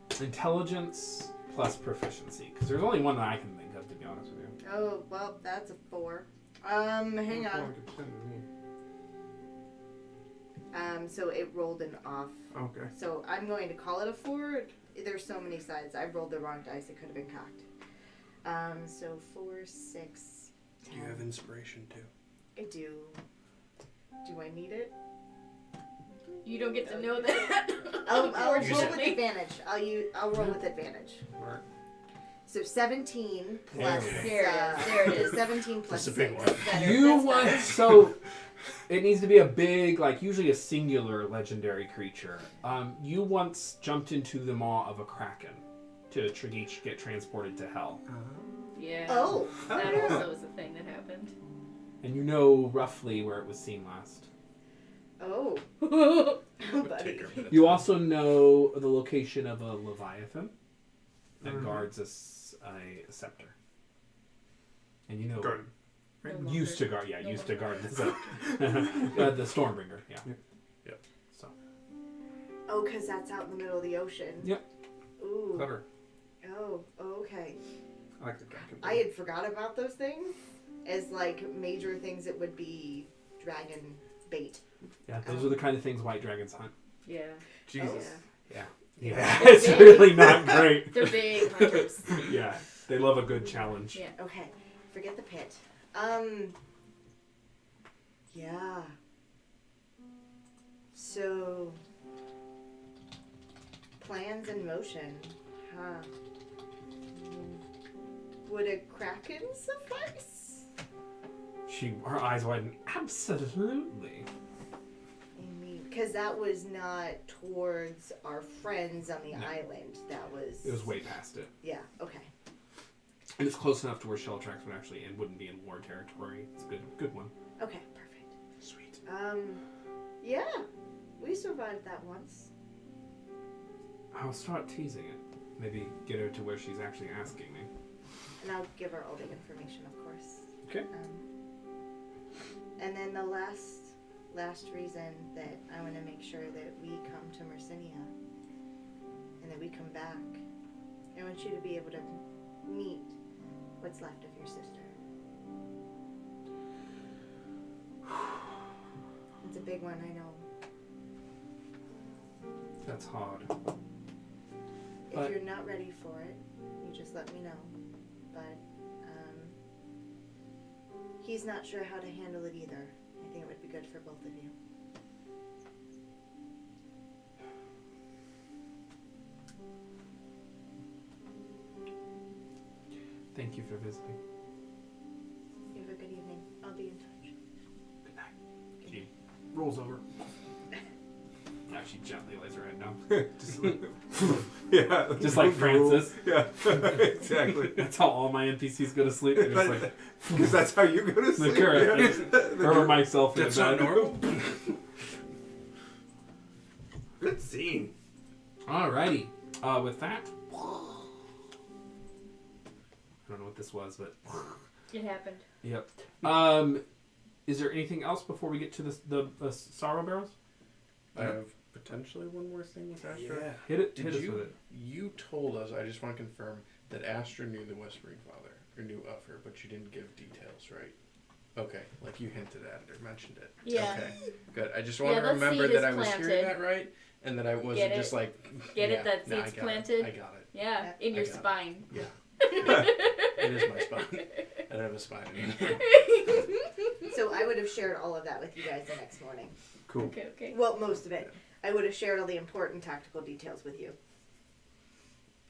S2: think.
S1: intelligence plus proficiency, because there's only one that I can think of, to be honest with you.
S4: Oh, well, that's a 4. Hang on. So it rolled an off.
S5: Okay.
S4: So I'm going to call it a 4. There's so many sides. I rolled the wrong dice. It could have been cocked. So 4, 6, 10.
S3: Do you have inspiration too?
S4: I do. Do I need it?
S2: You don't get to know that.
S4: I'll roll with
S2: unfortunately.
S4: advantage. I'll roll with advantage.
S5: Right.
S4: So 17 plus.
S2: There it is.
S4: 17 plus
S3: That's a big
S4: 6.
S3: one.
S2: Better.
S1: You
S2: That's
S1: want
S2: better.
S1: so it needs to be a big, like usually a singular legendary creature. You once jumped into the maw of a kraken to each get transported to hell,
S2: Yeah.
S4: Oh.
S2: That also was a thing that happened.
S1: and you know roughly where it was seen last.
S4: Oh.
S3: Take
S4: Buddy.
S3: her a minute.
S1: You also know the location of a leviathan that guards a scepter, and you know
S5: Garden.
S1: used to guard. Yeah,
S2: No
S1: used to
S2: longer.
S1: guard the Stormbringer. Yeah.
S3: Yep.
S1: So
S4: Oh, because that's out in the middle of the ocean.
S1: Yep.
S4: Ooh.
S5: Clever.
S4: Oh, okay.
S5: I like the dragon.
S4: I had forgot about those things as like major things that would be dragon bait.
S1: Yeah, those are the kind of things white dragons hunt.
S2: Yeah.
S5: Jesus.
S1: Yeah.
S4: Yeah.
S1: Yeah, it's really not great.
S2: They're big hunters.
S1: Yeah, they love a good challenge.
S2: Yeah.
S4: Okay. Forget the pit. Yeah. So, plans in motion, huh? Would a kraken suffice?
S1: Her eyes widen. Absolutely.
S4: Because that was not towards our friends on the island. That was...
S1: It was way past it.
S4: Yeah, okay.
S1: And it's close enough to where shell tracks would actually and wouldn't be in war territory. It's a good one.
S4: Okay, perfect.
S1: Sweet.
S4: Yeah. We survived that once.
S1: I'll start teasing it. Maybe get her to where she's actually asking me.
S4: And I'll give her all the information, of course.
S1: Okay.
S4: And then the last reason that I want to make sure that we come to Mercinia and that we come back, I want you to be able to meet what's left of your sister. It's a big one, I know.
S1: That's hard.
S4: If
S1: But-
S4: you're not ready for it, you just let me know. But he's not sure how to handle it either. I think it would be good for both of you.
S1: Thank you for visiting.
S4: You have a good evening. I'll be in touch.
S1: Good night. She rolls over. Now she gently lays her head down.
S5: Yeah.
S1: Just like Francis.
S5: Yeah. Exactly.
S1: That's how all my NPCs go to sleep. They're just like
S5: Because that's how you go to sleep.
S1: correct.
S5: Yeah.
S1: her or myself in
S3: That's
S1: the
S3: not
S1: bed.
S3: normal.
S5: Good scene.
S1: Alrighty. With that, I don't know what this was, but
S2: It happened.
S1: yep. Is there anything else before we get to the sorrow barrels?
S3: I have potentially one more thing with Astra.
S1: Hit it.
S3: Did
S1: hit us
S3: you?
S1: with it.
S3: You told us. I just want to confirm that Astra knew the Whispering Father or knew of her, but you didn't give details, right? Okay, like you hinted at it or mentioned it.
S2: Yeah.
S3: Okay, good. I just want to
S2: that
S3: remember
S2: seed
S3: that
S2: is
S3: I was
S2: planted.
S3: hearing that right, and that I wasn't
S2: Get it?
S3: just like.
S2: Get
S3: yeah,
S2: it? That
S3: no, I
S2: seed's
S3: got
S2: planted?
S3: It. I got it.
S2: Yeah, in
S3: I
S2: your
S3: got it.
S2: spine.
S3: Yeah. It is my spine. I don't have a spine anymore.
S4: So I would have shared all of that with you guys the next morning.
S5: Cool.
S2: Okay.
S4: Well, most of it. I would have shared all the important tactical details with you.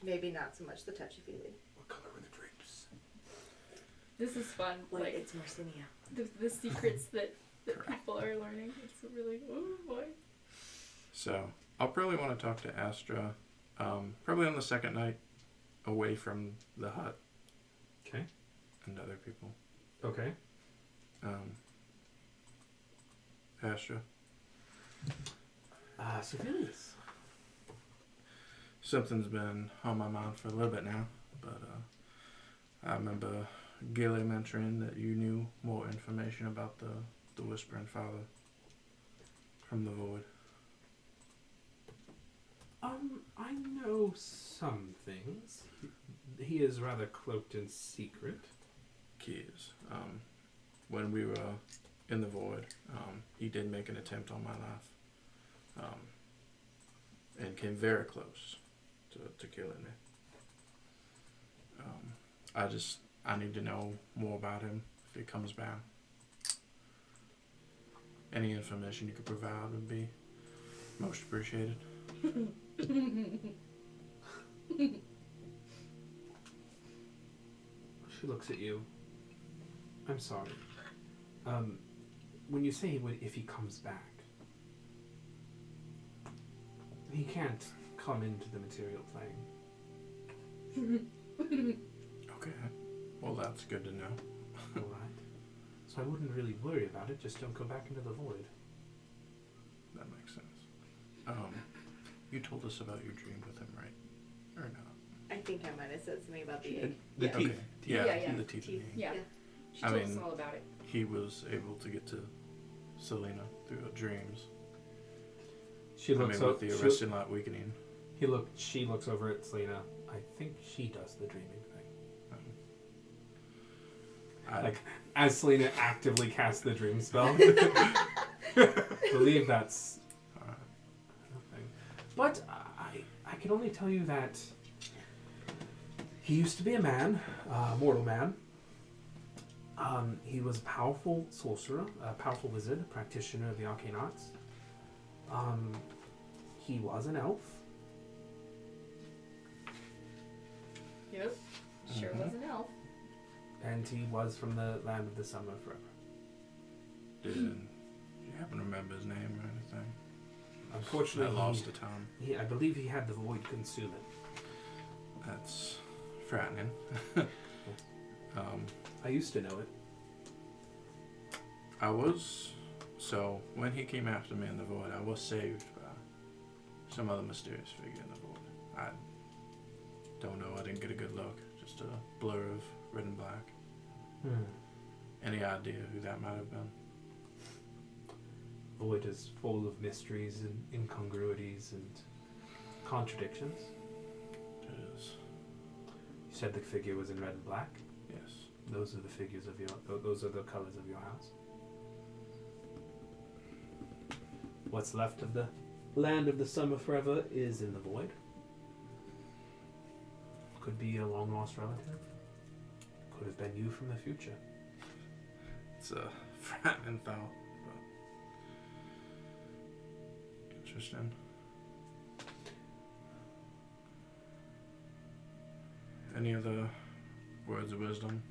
S4: Maybe not so much the touchy-feely.
S5: What color were the drapes?
S2: This is fun.
S4: Like,
S2: Like
S4: it's Mercinia.
S2: the secrets that people are learning. It's really, oh boy.
S3: So I'll probably want to talk to Astra, probably on the second night, away from the hut.
S1: Okay.
S3: And other people.
S1: Okay.
S3: Astra.
S1: Civilians.
S3: Something's been on my mind for a little bit now, but I remember Gilly mentioning that you knew more information about the Whispering Father from the Void.
S1: I know some things. He is rather cloaked in secret.
S3: Keys. When we were in the Void, he did make an attempt on my life, and came very close to killing me. I need to know more about him if he comes back. Any information you could provide would be most appreciated.
S1: She looks at you. I'm sorry. When you say if he comes back, he can't come into the material plane.
S3: Okay. Well, that's good to know.
S1: All right. So I wouldn't really worry about it. Just don't go back into the void.
S3: That makes sense. You told us about your dream with him, right? Or not?
S4: I think I might have said something about the egg.
S5: The
S4: Yeah.
S5: teeth.
S3: Okay. Yeah,
S2: Yeah.
S3: the teeth.
S4: Teeth.
S2: Yeah.
S4: Yeah.
S2: She
S3: I
S2: told us
S3: mean-
S2: all about it.
S3: He was able to get to Selena through dreams.
S1: She looks
S3: with the
S1: she-
S3: arresting light weakening.
S1: She looks over at Selena. I think she does the dreaming thing. Like, as Selena actively casts the dream spell. I believe that's a thing. But I can only tell you that he used to be a man, a mortal man. He was a powerful sorcerer, a powerful wizard, a practitioner of the arcane arts. He was an elf.
S2: Yep. Sure was an elf.
S1: And he was from the land of the summer forever.
S3: Do you happen to remember his name or anything?
S1: Unfortunately,
S3: I lost to time.
S1: I believe he had the void consume it.
S3: That's frightening.
S1: I used to know it.
S3: So when he came after me in the void, I was saved by some other mysterious figure in the void. I don't know, I didn't get a good look. Just a blur of red and black. Any idea who that might have been?
S1: Void is full of mysteries and incongruities and contradictions.
S3: It is.
S1: You said the figure was in red and black?
S3: Yes.
S1: Those are the figures of those are the colors of your house. What's left of the land of the summer forever is in the void. Could be a long lost relative. Could have been you from the future.
S3: It's a frightening thought, but interesting. Any other words of wisdom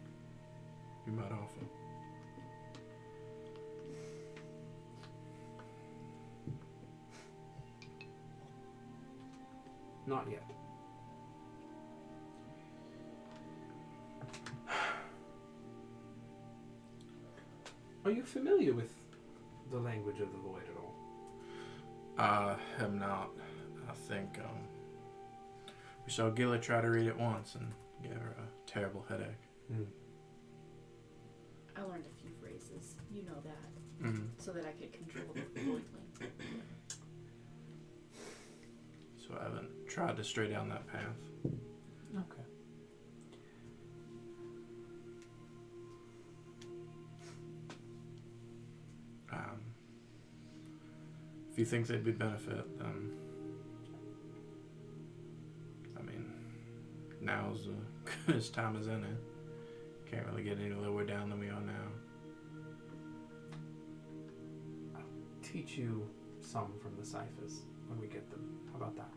S3: you might offer?
S1: Not yet. Are you familiar with the language of the void at all?
S3: I am not. I think we saw Gilla try to read it once and gave her a terrible headache.
S2: I learned a few phrases. You know that.
S3: Mm-hmm.
S2: So that I could control the void link.
S3: So I haven't tried to stray down that path.
S1: Okay.
S3: If you think they'd be benefit, then I mean, now's as good as time as any. Can't really get any lower down than we are now.
S1: I'll teach you some from the ciphers when we get them. How about that?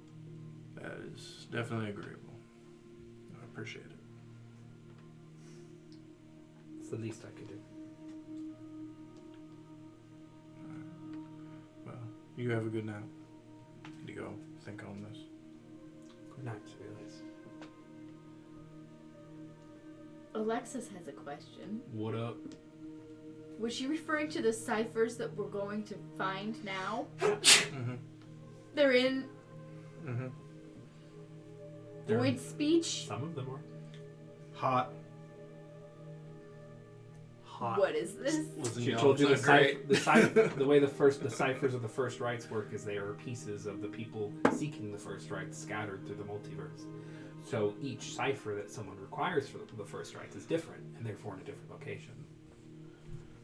S3: That is definitely agreeable. I appreciate it.
S1: It's the least I could do.
S3: Well, you have a good night. Need to go think on this.
S1: Good night, Sibelius.
S2: Alexis has a question.
S1: What up?
S2: Was she referring to the ciphers that we're going to find now?
S3: Mm-hmm.
S2: They're in
S3: Mm-hmm.
S2: void speech?
S1: Some of them are.
S5: Hot.
S2: What is this?
S3: Listen,
S1: She
S3: y'all,
S1: told you
S3: it's
S1: the
S3: not great.
S1: the way the ciphers of the first rites work is they are pieces of the people seeking the first rites scattered through the multiverse. So each cipher that someone requires for the first rites is different, and therefore in a different location.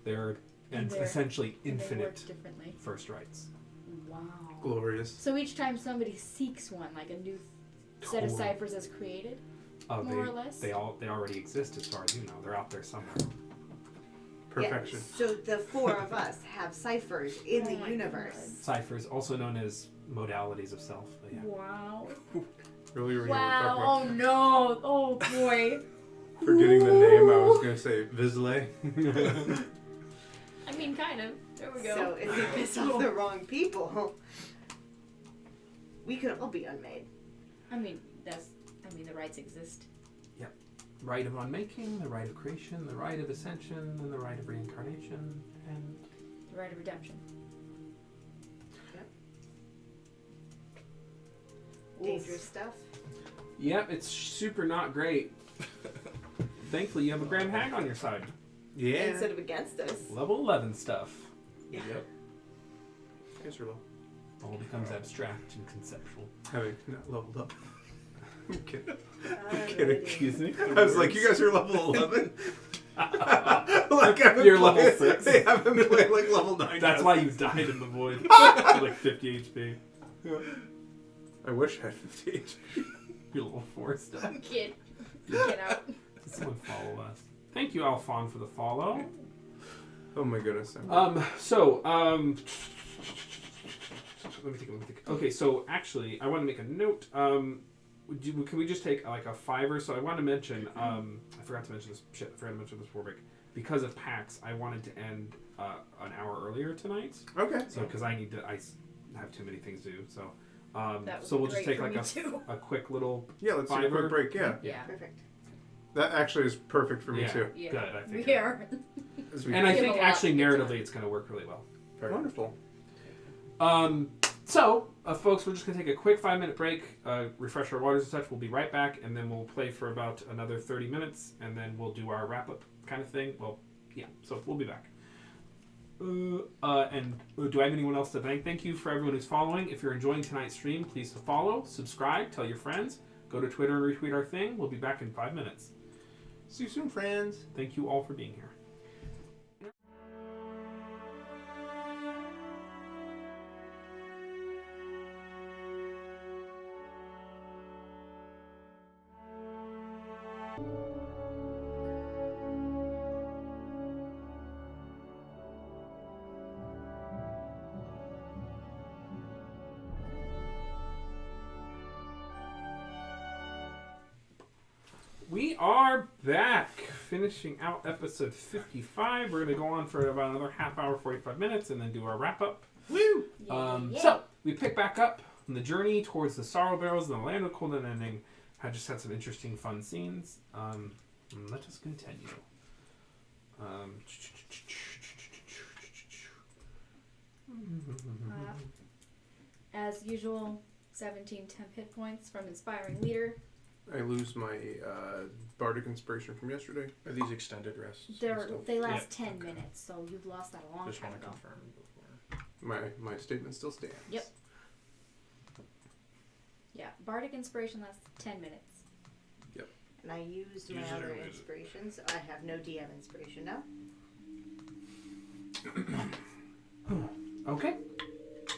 S1: There are essentially
S2: They work
S1: infinite
S2: differently.
S1: first rites.
S2: Wow.
S5: Glorious.
S2: So each time somebody seeks one, like a new set of
S1: Totally.
S2: ciphers is created?
S1: Oh,
S2: More or less?
S1: They already exist as far as you know. They're out there somewhere.
S5: Perfection.
S4: Yeah, so the four of us have ciphers in
S2: Oh
S4: the
S2: my
S4: universe.
S1: Ciphers, also known as modalities of self. But yeah.
S2: Wow.
S5: Really, really
S2: Wow.
S5: talk
S2: Oh no. Oh boy.
S5: about forgetting the name. I was gonna say Vizsla.
S2: I mean, kind of. There we go.
S4: So if we piss off the wrong people, we could all be unmade.
S2: I mean, the rights exist.
S1: Rite of unmaking, the rite of creation, the rite of ascension, and the rite of reincarnation, and
S2: The right of redemption.
S4: Dangerous stuff.
S1: yep, it's super not great. Thankfully, you have a grand hag on your side.
S5: Yeah.
S4: Instead of against us.
S1: Level 11 stuff.
S4: Yeah.
S3: Yep.
S5: Guess we're low.
S1: All becomes abstract and conceptual.
S5: Having not leveled up. I'm kidding.
S1: Excuse me.
S5: I was like, you guys are level 11. Like
S1: You're level 6.
S5: They haven't played like level 9.
S1: That's why you died in the void. Like 50 HP.
S5: Yeah. I wish I had 50 HP.
S1: You're level 4 still.
S2: Get out.
S1: Someone follow us. Thank you, Alphon, for the follow.
S5: Oh my goodness.
S1: Let me think. Okay, so actually, I want to make a note. Can we just take like a $5? So I want to mention. I forgot to mention this. Shit, I forgot to mention this before break. Because of PAX, I wanted to end an hour earlier tonight.
S5: Okay.
S1: So because I have too many things to do. So
S2: That
S1: so
S2: would
S1: we'll
S2: be
S1: just
S2: great
S1: take
S2: for
S1: like
S2: me too.
S1: a quick little.
S5: Yeah, let's take a quick break. Yeah.
S2: Yeah.
S4: Perfect.
S5: That actually is perfect for me
S1: Yeah.
S5: too.
S2: Yeah.
S1: Good, I think.
S2: We are.
S1: And I
S2: We have
S1: think
S2: a lot
S1: actually
S2: to get
S1: narratively
S2: done.
S1: it's going to work really well.
S5: Wonderful.
S1: So, folks, we're just going to take a quick 5-minute break, refresh our waters and such. We'll be right back, and then we'll play for about another 30 minutes, and then we'll do our wrap-up kind of thing. Well, yeah, so we'll be back. Do I have anyone else to thank? Thank you for everyone who's following. If you're enjoying tonight's stream, please follow, subscribe, tell your friends. Go to Twitter and retweet our thing. We'll be back in 5 minutes.
S5: See you soon, friends.
S1: Thank you all for being here. We are back, finishing out episode 55. We're going to go on for about another half hour, 45 minutes, and then do our wrap-up.
S5: Woo!
S1: So, we pick back up on the journey towards the Sorrow Barrels and the Land of Cold Unending. I just had some interesting, fun scenes. Let us continue.
S2: As usual, 17 temp hit points from Inspiring Leader.
S5: I lose my bardic inspiration from yesterday.
S3: Are these extended rests? and
S2: They're,
S3: stuff?
S2: they last
S1: Yeah.
S2: 10 minutes, so you've lost that a long
S3: Just
S2: time
S3: want to
S2: ago.
S3: confirm before.
S5: My statement still stands.
S2: Yep. Yeah, Bardic Inspiration lasts 10 minutes.
S4: And I used my
S1: Use it or
S4: other
S1: lose it.
S4: inspiration, so I have no DM inspiration now.
S1: Okay.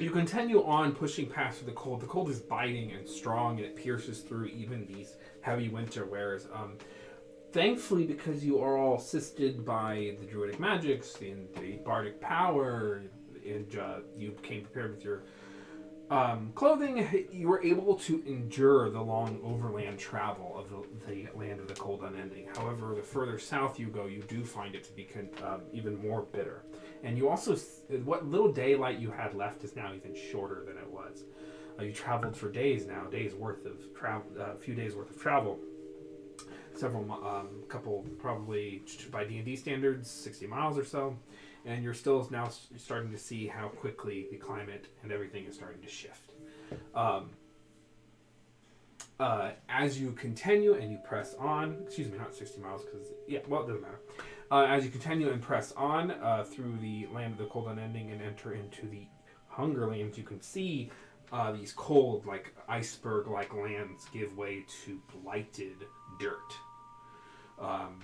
S1: You continue on pushing past the cold. The cold is biting and strong, and it pierces through even these heavy winter wears. Thankfully, because you are all assisted by the druidic magics and the bardic power, and you came prepared with your clothing, you were able to endure the long overland travel of the land of the cold unending. However, the further south you go, you do find it to be even more bitter. And you also, what little daylight you had left is now even shorter than it was. You traveled for days now, worth of travel, a few days worth of travel. Several, couple, probably by D&D standards, 60 miles or so. And you're still now starting to see how quickly the climate and everything is starting to shift. As you continue and you press on, excuse me, not 60 miles, because, yeah, well, it doesn't matter. As you continue and press on through the land of the cold unending and enter into the Hungerlands, you can see these cold, like iceberg-like lands give way to blighted dirt.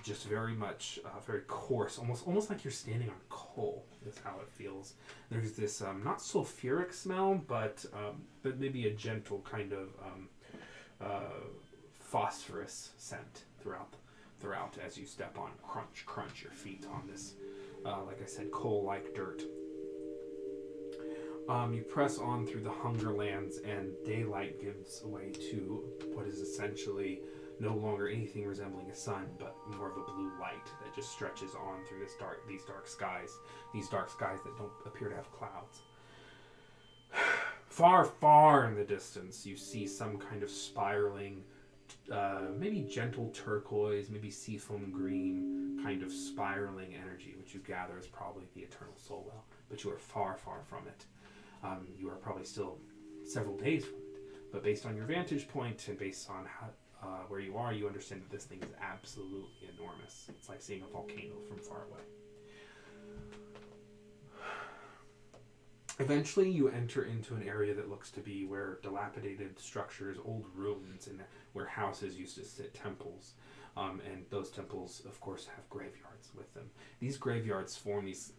S1: Just very much, very coarse, almost like you're standing on coal is how it feels. There's this not sulfuric smell, but maybe a gentle kind of phosphorus scent throughout as you step on, crunch your feet on this, like I said, coal-like dirt. You press on through the Hungerlands, and daylight gives way to what is essentially no longer anything resembling a sun, but more of a blue light that just stretches on through these dark skies that don't appear to have clouds. Far, far in the distance, you see some kind of spiraling, maybe gentle turquoise, maybe seafoam green, kind of spiraling energy, which you gather is probably the Eternal Soul Well, but you are far, far from it. You are probably still several days from it, but based on your vantage point and based on where you are, you understand that this thing is absolutely enormous. It's like seeing a volcano from far away. Eventually, you enter into an area that looks to be where dilapidated structures, old ruins, and where houses used to sit, temples. And those temples, of course, have graveyards with them. These graveyards form these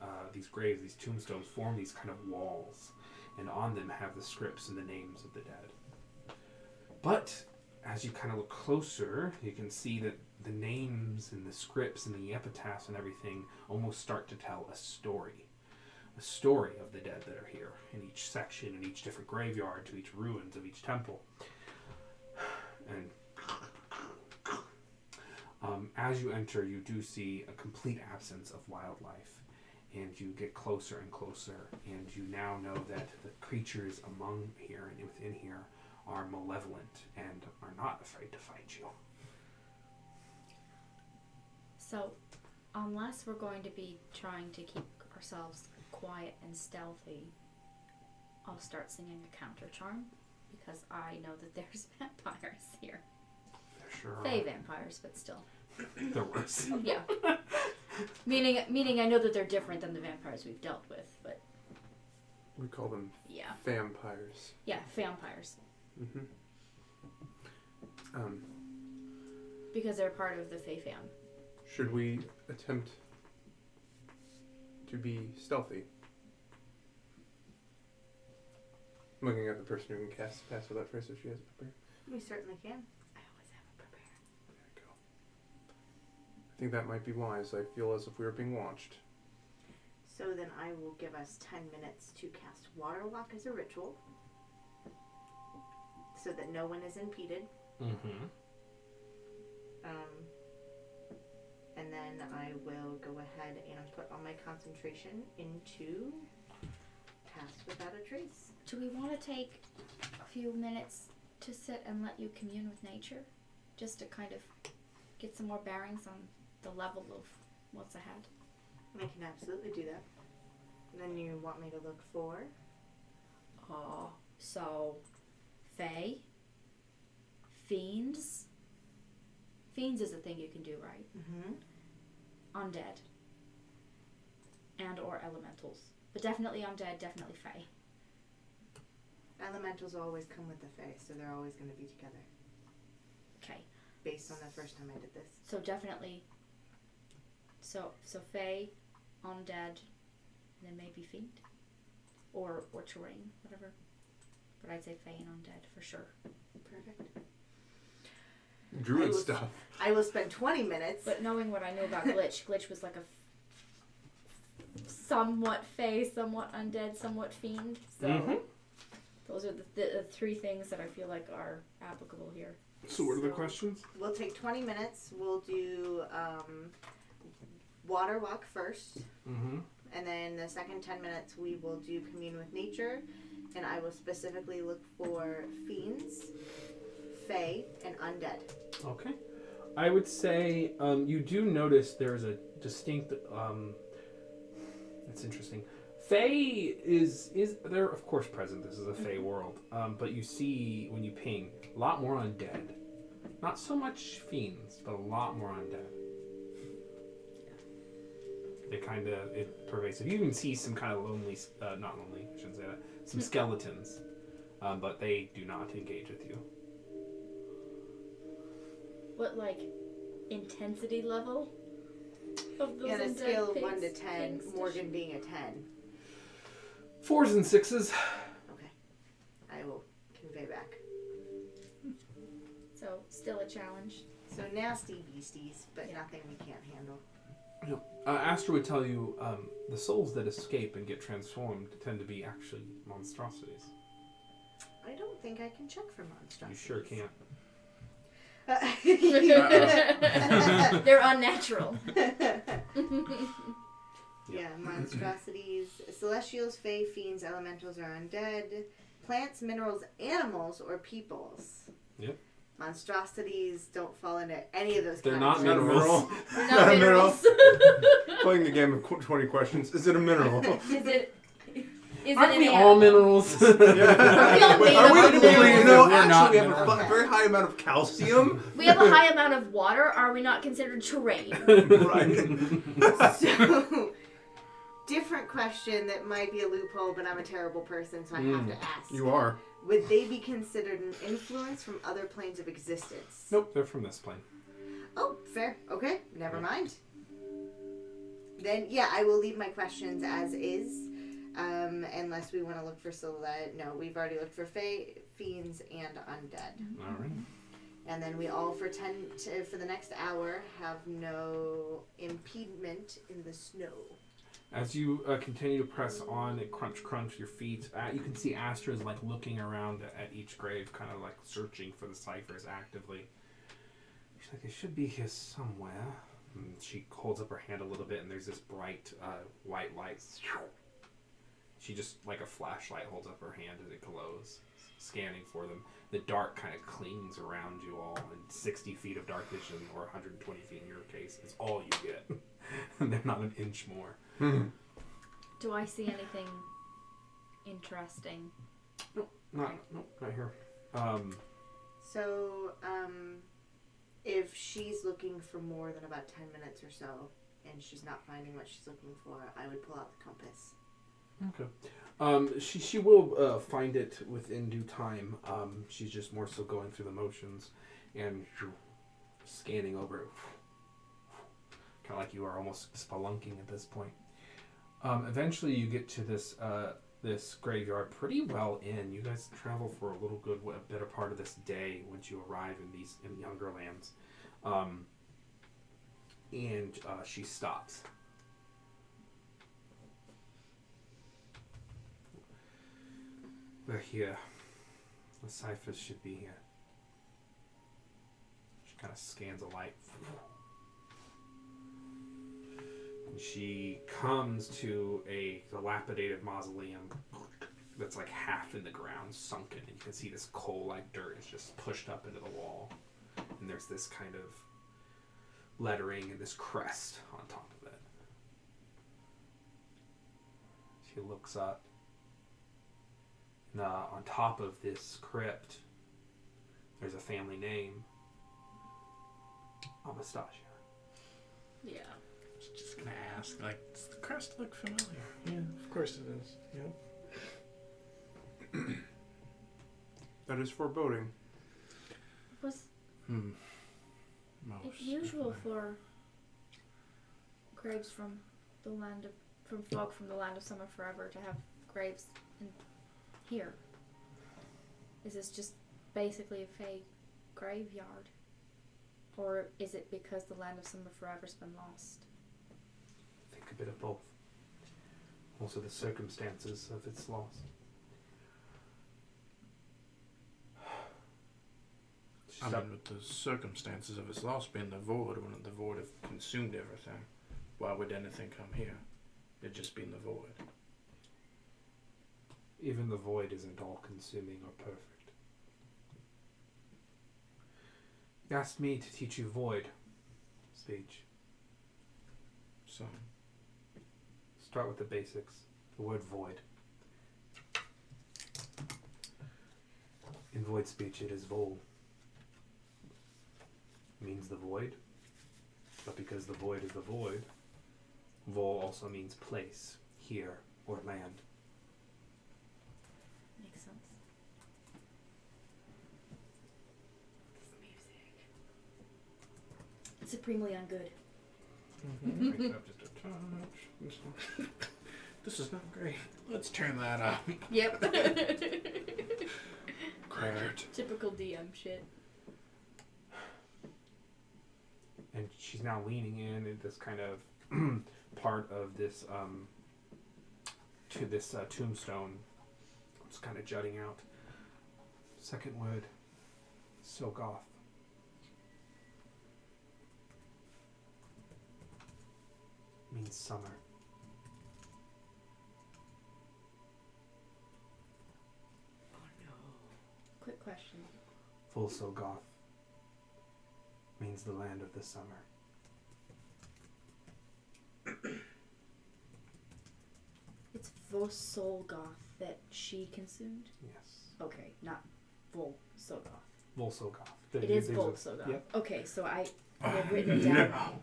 S1: graves, these tombstones form these kind of walls, and on them have the scripts and the names of the dead. But as you kind of look closer, you can see that the names and the scripts and the epitaphs and everything almost start to tell a story of the dead that are here in each section, in each different graveyard, to each ruins of each temple. And as you enter, you do see a complete absence of wildlife, and you get closer and closer, and you now know that the creatures among here and within here are malevolent and are not afraid to fight you.
S2: So, unless we're going to be trying to keep ourselves quiet and stealthy, I'll start singing a counter charm, because I know that there's vampires here.
S1: Sure.
S2: Fey vampires, but still.
S1: They're worse.
S2: Yeah. Meaning I know that they're different than the vampires we've dealt with, but
S5: We call them
S2: yeah.
S5: vampires.
S2: Yeah, vampires.
S5: Mm-hmm.
S2: Because they're part of the Fey fam.
S5: Should we attempt to be stealthy? Looking at the person who can cast Pass Without Trace if she has it prepared.
S4: We certainly can.
S2: I always have it prepared.
S5: There we go. I think that might be wise. I feel as if we were being watched.
S4: So then I will give us 10 minutes to cast Waterlock as a ritual, so that no one is impeded.
S1: Mm-hmm.
S4: And then I will go ahead and put all my concentration into Pass Without a Trace.
S2: Do we want to take a few minutes to sit and let you commune with nature? Just to kind of get some more bearings on the level of what's ahead?
S4: I can absolutely do that. And then you want me to look for?
S2: So, Fey, Fiends. Fiends is a thing you can do, right?
S4: Mm-hmm.
S2: Undead. And or elementals. But definitely undead, definitely Fey.
S4: Elementals always come with the Fae, so they're always going to be together.
S2: Okay.
S4: Based on the first time I did this.
S2: So definitely. So Fey, undead, and then maybe Fiend. Or terrain, whatever. But I'd say Fey and undead for sure.
S4: Perfect.
S5: Druid stuff.
S4: I will spend 20 minutes.
S2: But knowing what I know about Glitch was like a somewhat Fey, somewhat undead, somewhat Fiend. So those are the three things that I feel like are applicable here.
S1: So what are the questions?
S4: We'll take 20 minutes. We'll do Waterwalk first.
S1: Mm-hmm.
S4: And then the second 10 minutes we will do Commune with Nature. And I will specifically look for Fiends, Fae, and Undead.
S1: Okay. I would say you do notice there's a distinct... that's interesting. Fae is they're of course present. This is a Fae world. But you see, when you ping, a lot more undead. Not so much fiends, but a lot more undead. It pervasive. You even see some kind of lonely, not lonely, I shouldn't say that, some skeletons. But they do not engage with you.
S2: What, like, intensity level of those
S4: On a
S2: undead
S4: scale of
S2: pigs,
S4: 1 to 10,
S2: things to
S4: Morgan being a 10.
S1: 4s and 6s.
S4: Okay. I will convey back.
S2: So, still a challenge.
S4: So nasty beasties, but nothing we can't handle.
S1: Astra would tell you the souls that escape and get transformed tend to be actually monstrosities.
S4: I don't think I can check for monstrosities.
S1: You sure can't.
S2: They're unnatural.
S4: Yeah, monstrosities. Celestials, fae, fiends, elementals are undead. Plants, minerals, animals, or peoples.
S1: Yep.
S4: Monstrosities don't fall into any of those
S1: They're not
S4: categories.
S1: minerals.
S2: They're not minerals.
S5: Playing the game of 20 questions. Is it a mineral?
S1: Aren't we all minerals?
S2: Are we all made
S5: Are we
S2: of
S5: really?
S2: minerals?
S5: No,
S1: We're not
S5: actually, we have
S1: minerals.
S5: a very high amount of calcium.
S2: We have a high amount of water. Are we not considered terrain?
S5: Right.
S4: So, different question that might be a loophole, but I'm a terrible person, so I have to ask.
S5: You are.
S4: Would they be considered an influence from other planes of existence?
S1: Nope, they're from this plane.
S4: Oh, fair. Okay, never mind. Then, yeah, I will leave my questions as is. Unless we want to look for Silhouette. No, we've already looked for Fae, Fiends, and Undead.
S1: All right.
S4: And then we all, for the next hour, have no impediment in the snow.
S1: As you continue to press on and crunch your feet, you can see Astra's like looking around at each grave, kind of like searching for the ciphers actively. She's like, it should be here somewhere. And she holds up her hand a little bit, and there's this bright white light. She just, like a flashlight, holds up her hand as it glows, scanning for them. The dark kind of clings around you all, and 60 feet of dark vision, or 120 feet in your case, is all you get. And they're not an inch more.
S2: Do I see anything interesting?
S1: Not here.
S4: So, if she's looking for more than about 10 minutes or so, and she's not finding what she's looking for, I would pull out the compass.
S1: Okay. She will find it within due time. She's just more so going through the motions and scanning over it. Kind of like you are almost spelunking at this point. Eventually you get to this graveyard pretty well in. You guys travel for a better part of this day once you arrive in Younger Lands. And she stops. We're here. The ciphers should be here. She kind of scans a light. And she comes to a dilapidated mausoleum that's like half in the ground, sunken. And you can see this coal-like dirt is just pushed up into the wall. And there's this kind of lettering and this crest on top of it. She looks up. And on top of this crypt, there's a family name. Anastasia.
S2: Yeah.
S3: Just gonna ask, like, does the crest look familiar? Yeah, of course it is. Yep.
S5: That is foreboding.
S2: Was
S3: Most
S2: it usual
S3: definitely.
S2: for graves from folk from the land of summer forever to have graves in here? Is this just basically a fake graveyard? Or is it because the land of summer forever's been lost?
S1: I think a bit of both. Also the circumstances of its loss.
S3: I mean, with the circumstances of its loss being the void, wouldn't the void have consumed everything? Why would anything come here? It just being the void.
S1: Even the void isn't all consuming or perfect. You asked me to teach you void speech.
S3: So,
S1: Start with the basics. The word void. In void speech it is vol. Means the void. But because the void is the void, vol also means place, here, or land.
S2: Makes sense. It's supremely ungood.
S1: Crank it up just a touch.
S3: this is not great. Let's turn that up.
S2: Yep.
S3: Cracked.
S2: Typical DM shit.
S1: And she's now leaning in at this kind of part of this to this tombstone. It's kind of jutting out. Second word, Sogoth. Means summer.
S2: Quick question.
S1: Full Sogoth means the land of the summer.
S2: It's Volsolgoth that she consumed?
S1: Yes.
S2: Okay, not Volsolgoth.
S1: Volsogoth.
S2: It is Volsolgoth.
S1: Yep.
S2: Okay, so I had written it down wrong.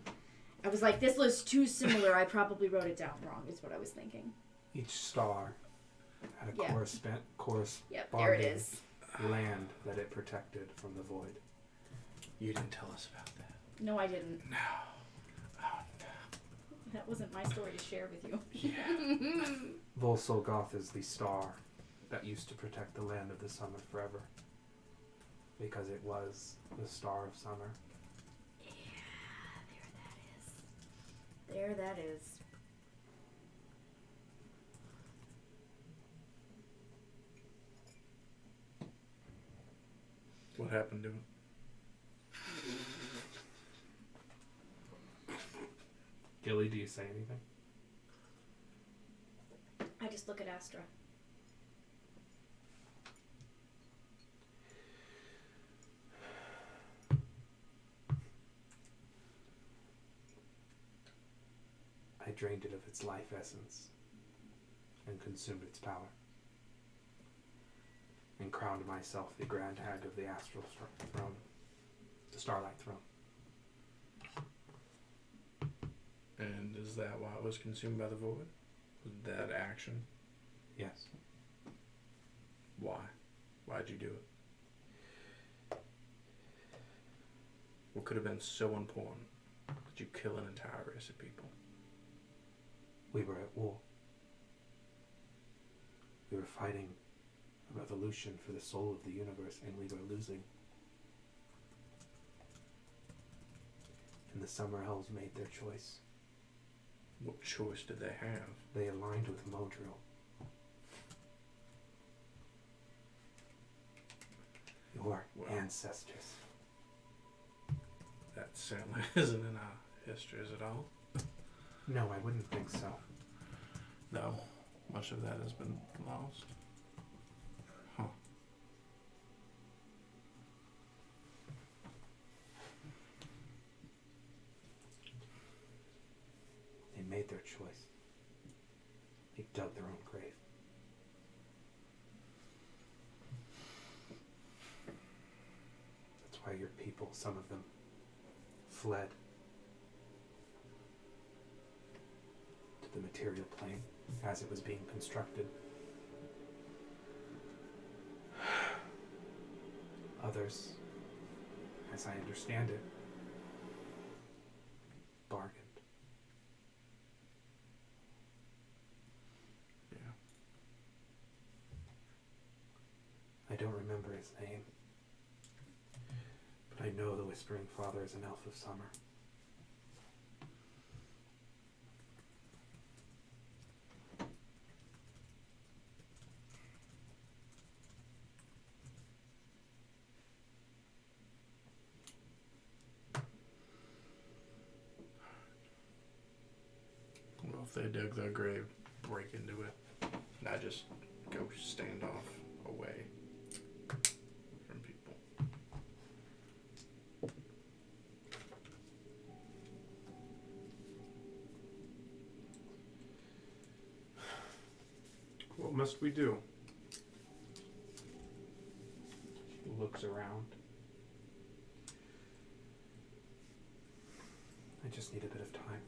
S2: I was like, this list too similar. I probably wrote it down wrong, is what I was thinking.
S1: Each star had a
S2: Yeah.
S1: corresponding
S2: Yep, there it is.
S1: land that it protected from the void.
S3: You didn't tell us about that.
S2: No, I didn't.
S3: No. Oh, no.
S2: That wasn't my story to share with you.
S3: Yeah.
S1: Volsolgoth is the star that used to protect the land of the summer forever. Because it was the star of summer.
S2: Yeah, there that is.
S3: What happened to it?
S1: Gilly, do you say anything?
S2: I just look at Astra.
S1: I drained it of its life essence and consumed its power, and crowned myself the grand hag of the astral throne, the starlight throne.
S3: And is that why it was consumed by the void? Was that action?
S1: Yes.
S3: Why? Why'd you do it? What could have been so important that you kill an entire race of people?
S1: We were at war. We were fighting a revolution for the soul of the universe, and we were losing. And the Summer Hells made their choice.
S3: What choice did they have?
S1: They aligned with Modril. Your ancestors.
S3: That certainly isn't in our histories at all.
S1: No, I wouldn't think so.
S3: No, much of that has been lost. Huh.
S1: They made their choice. They dug their own grave. That's why your people, some of them, fled to the material plane as it was being constructed. Others, as I understand it, bargained.
S3: Yeah.
S1: I don't remember his name, but I know the Whispering Father is an elf of summer.
S3: Well, if they dug their grave, break into it. And I just go stand off away from people.
S5: What must we do?
S1: She looks around. I just need a bit of time.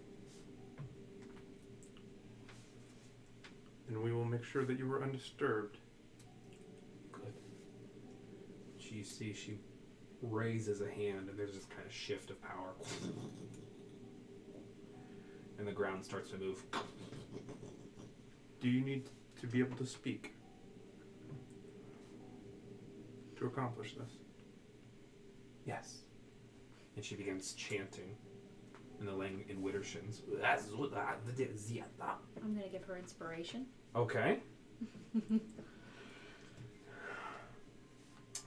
S5: And we will make sure that you are undisturbed.
S1: Good. She raises a hand, and there's this kind of shift of power. And the ground starts to move.
S5: Do you need to be able to speak to accomplish this?
S1: Yes. And she begins chanting in the language in Widdershins.
S2: I'm gonna give her inspiration.
S1: Okay.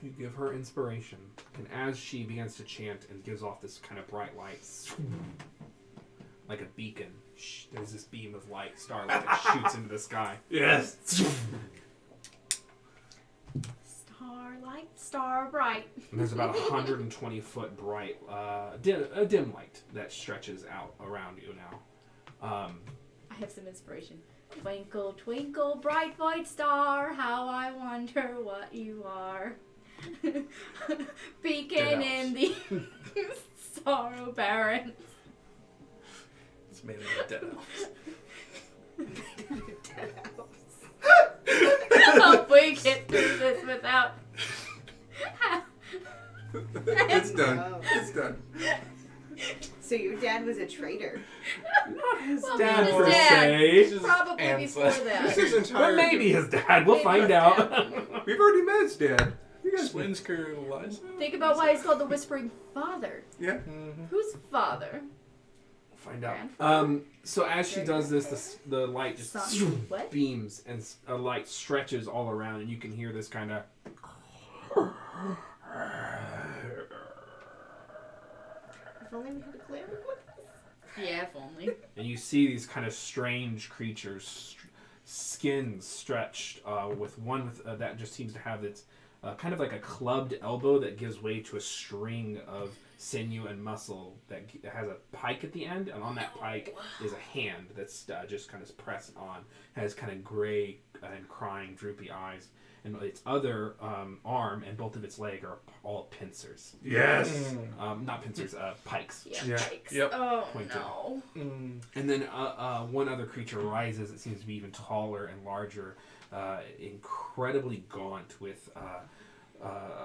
S1: You give her inspiration, and as she begins to chant and gives off this kind of bright light, like a beacon, there's this beam of light, starlight, that shoots into the sky.
S5: Yes!
S2: Starlight, star bright.
S1: And there's about 120 foot bright, dim light that stretches out around you now.
S2: I have some inspiration. Twinkle, twinkle, bright white star, how I wonder what you are. Beacon in the sorrow barren.
S3: Made out of dead elves.
S2: Hope we get through this without.
S5: It's done.
S4: Oh.
S5: It's done.
S4: So your dad was a traitor.
S1: Not his
S2: Well,
S1: dad
S2: his
S1: per
S2: dad.
S1: se.
S2: Probably before
S3: Ancestor.
S2: that.
S5: This
S1: But
S5: entire.
S1: maybe his dad. We'll
S2: Maybe
S1: find
S2: his
S1: out.
S5: We've already met his dad. You guys.
S3: Twins carry Eliza?
S2: Think about why he's called the Whispering Father.
S5: Yeah.
S3: Mm-hmm.
S2: Whose father?
S1: Find out.
S2: Grandfather?
S1: So as she does this, the light just
S2: Son. What?
S1: beams and a light stretches all around, and you can hear this kind of.
S4: If only we had a cleric with us.
S2: Yeah, if only.
S1: And you see these kind of strange creatures, skins stretched, with one that just seems to have its kind of like a clubbed elbow that gives way to a string of sinew and muscle that has a pike at the end, and on that pike is a hand that's just kind of pressed on. Has kind of gray and crying, droopy eyes, and its other arm and both of its leg are all pincers.
S5: Yes.
S1: Not pincers, pikes.
S2: Yeah.
S5: Yeah.
S2: Yikes.
S3: Yep.
S2: Oh
S1: Pointed.
S2: no.
S3: Mm.
S1: And then one other creature rises. It seems to be even taller and larger, incredibly gaunt with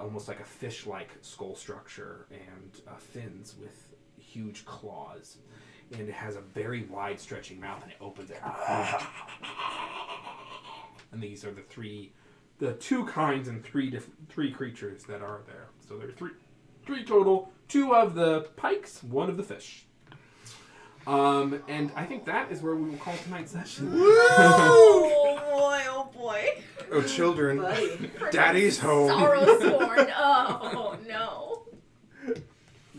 S1: almost like a fish-like skull structure and fins with huge claws. And it has a very wide stretching mouth, and it opens it. And these are the two kinds and three creatures that are there. So there are three total. 2 of the pikes, 1 of the fish. And I think that is where we will call tonight's session.
S2: Oh boy.
S5: Oh, children.
S4: Buddy.
S5: Daddy's home.
S2: Sorrow sworn. Oh no.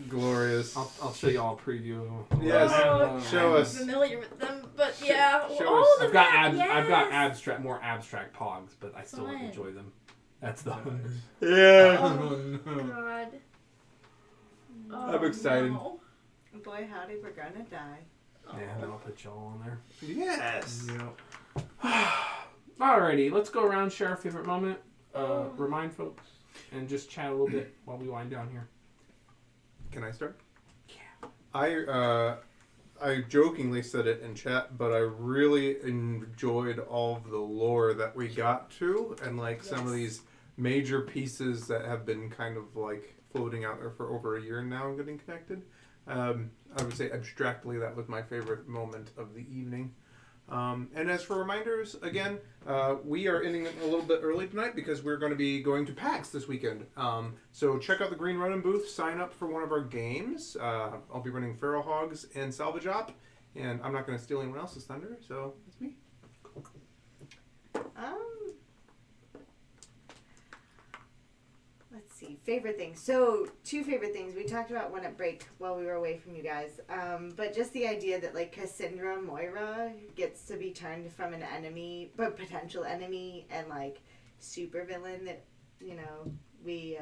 S5: Glorious.
S1: I'll show you all a preview.
S5: Yes.
S2: Oh,
S5: Show
S2: I'm
S5: us.
S2: familiar with them, but yeah.
S5: Show
S2: Oh,
S5: us.
S2: the
S1: I've got
S2: map,
S1: I've got
S2: yes.
S1: more abstract pogs, but I still
S2: Fun.
S1: enjoy them. That's the hunger.
S5: Yeah.
S2: Oh God. Oh,
S5: I'm excited.
S2: No.
S4: Boy, howdy, we're gonna die.
S2: Oh.
S1: Yeah, then I'll put y'all on there.
S5: Yes.
S1: Alrighty, let's go around, share our favorite moment, remind folks, and just chat a little bit while we wind down here.
S5: Can I start? Yeah. I jokingly said it in chat, but I really enjoyed all of the lore that we got to, and like some of these major pieces that have been kind of like floating out there for over a year now and getting connected. I would say abstractly that was my favorite moment of the evening. And as for reminders, again, we are ending a little bit early tonight because we're going to be going to PAX this weekend. So check out the Green Running booth, sign up for one of our games. I'll be running Feral Hogs and Salvage Op, and I'm not going to steal anyone else's thunder, so it's me.
S4: Let's see. Favorite things. So, 2 favorite things. We talked about one at break while we were away from you guys. But just the idea that, like, Cassandra Moira gets to be turned from an enemy, but potential enemy, and, like, super villain that, you know, we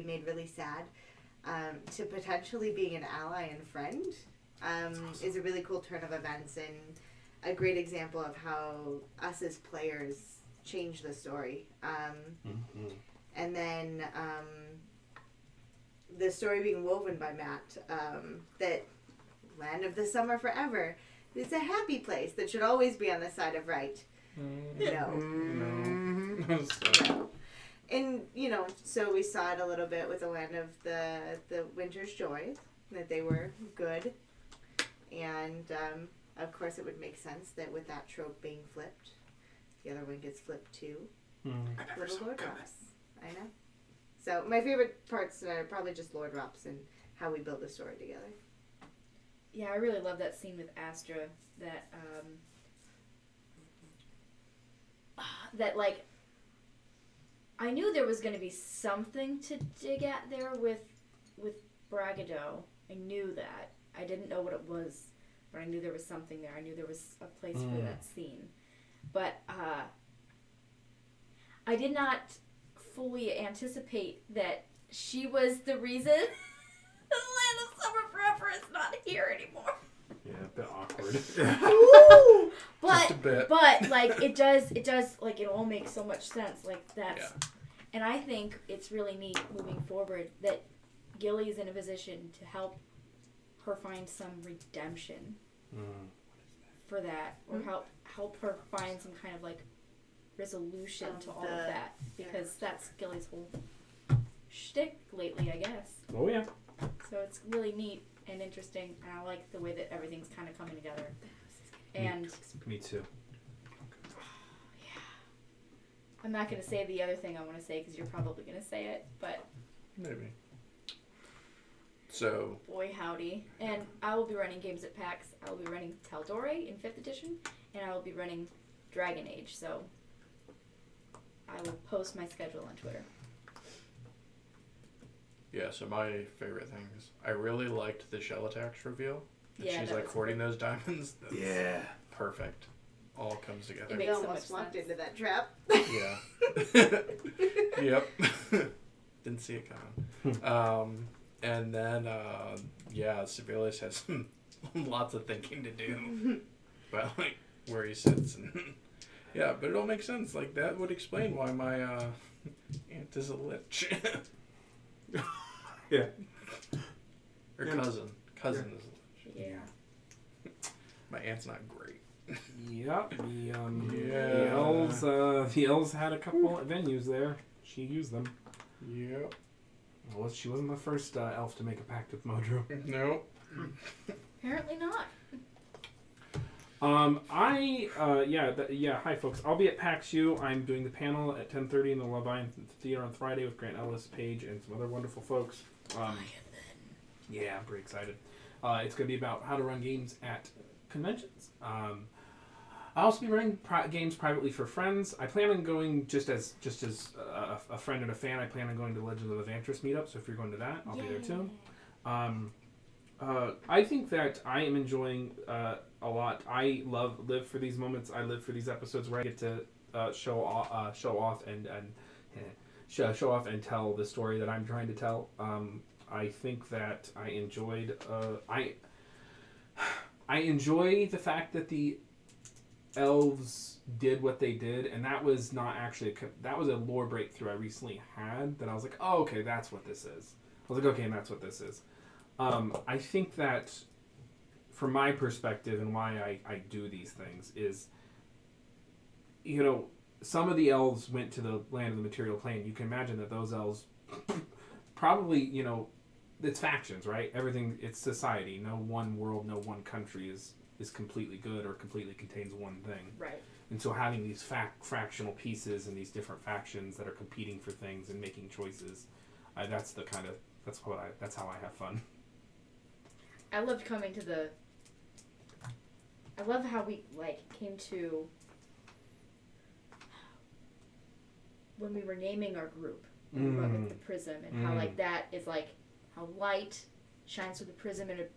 S4: made really sad, to potentially being an ally and friend, is a really cool turn of events and a great example of how us as players change the story. And then the story being woven by Matt, that Land of the Summer Forever is a happy place that should always be on the side of right. No. No. And, you know, so we saw it a little bit with the Land of the Winter's Joy, that they were good. And, of course, it would make sense that with that trope being flipped, the other one gets flipped too. Little Lord drops. I know. So my favorite parts are probably just Lord drops and how we build the story together.
S2: Yeah, I really love that scene with Astra. That like, I knew there was going to be something to dig at there with Bragado. I knew that. I didn't know what it was, but I knew there was something there. I knew there was a place for that scene. But I did not fully anticipate that she was the reason the Land of Summer Forever is not here anymore.
S1: Yeah, a bit awkward.
S3: Just a bit.
S2: But like it does like it all makes so much sense. Like that's and I think it's really neat moving forward that Gilly's in a position to help her find some redemption. for that, or help her find some kind of like resolution to all of that, because that's Gilly's whole shtick lately, I guess.
S1: Oh yeah.
S2: So it's really neat and interesting, and I like the way that everything's kind of coming together. And
S1: Me too.
S2: I'm not going to say the other thing I want to say because you're probably going to say it, but
S3: Maybe. So,
S2: boy howdy. And I will be running games at PAX. I will be running Taldore in 5th edition, and I will be running Dragon Age, so I will post my schedule on Twitter.
S3: yeah, so my favorite things. I really liked the shell attacks reveal. And
S2: Yeah,
S3: she's
S2: that
S3: like
S2: was
S3: hoarding those diamonds. That's
S1: Yeah.
S3: perfect. All comes together.
S2: It
S4: We
S2: makes so
S4: almost
S2: much
S4: walked
S2: sense.
S4: into that trap.
S3: Yeah. Yep. Didn't see it coming. And then, Sibelius has lots of thinking to do. But, like, where he sits. And yeah, but it all makes sense. Like, that would explain why my aunt is a lich.
S1: Yeah.
S3: Or
S1: Yeah.
S3: cousin. Cousin is a lich.
S2: Yeah.
S3: My aunt's not great.
S1: Yep. The
S3: Yeah.
S1: elves had a couple of venues there. She used them.
S3: Yep.
S1: Well, she wasn't the first elf to make a pact with Modro.
S3: Nope.
S2: Apparently not.
S1: Hi folks. I'll be at PAX U. I'm doing the panel at 10:30 in the Leviathan Theater on Friday with Grant Ellis, Paige, and some other wonderful folks. Yeah, I'm pretty excited. It's going to be about how to run games at conventions. I'll also be running games privately for friends. I plan on going just as a friend and a fan. I plan on going to Legends of Evantris meetup. So if you're going to that, I'll be there too. I think that I am enjoying a lot. I live for these moments. I live for these episodes where I get to show off and tell the story that I'm trying to tell. I think that I enjoyed. I enjoy the fact that the elves did what they did, and that was not actually that was a lore breakthrough I recently had. That I was like, oh, okay, that's what this is. I was like, okay, and that's what this is. I think that, from my perspective and why I do these things is, some of the elves went to the land of the material plane. You can imagine that those elves probably, it's factions, right? Everything, it's society. No one world, no one country is completely good or completely contains one thing.
S2: Right.
S1: And so having these fractional pieces and these different factions that are competing for things and making choices, that's how I have fun.
S2: I loved coming to I love how we came to when we were naming our group and we went with the prism and how that is how light shines through the prism and it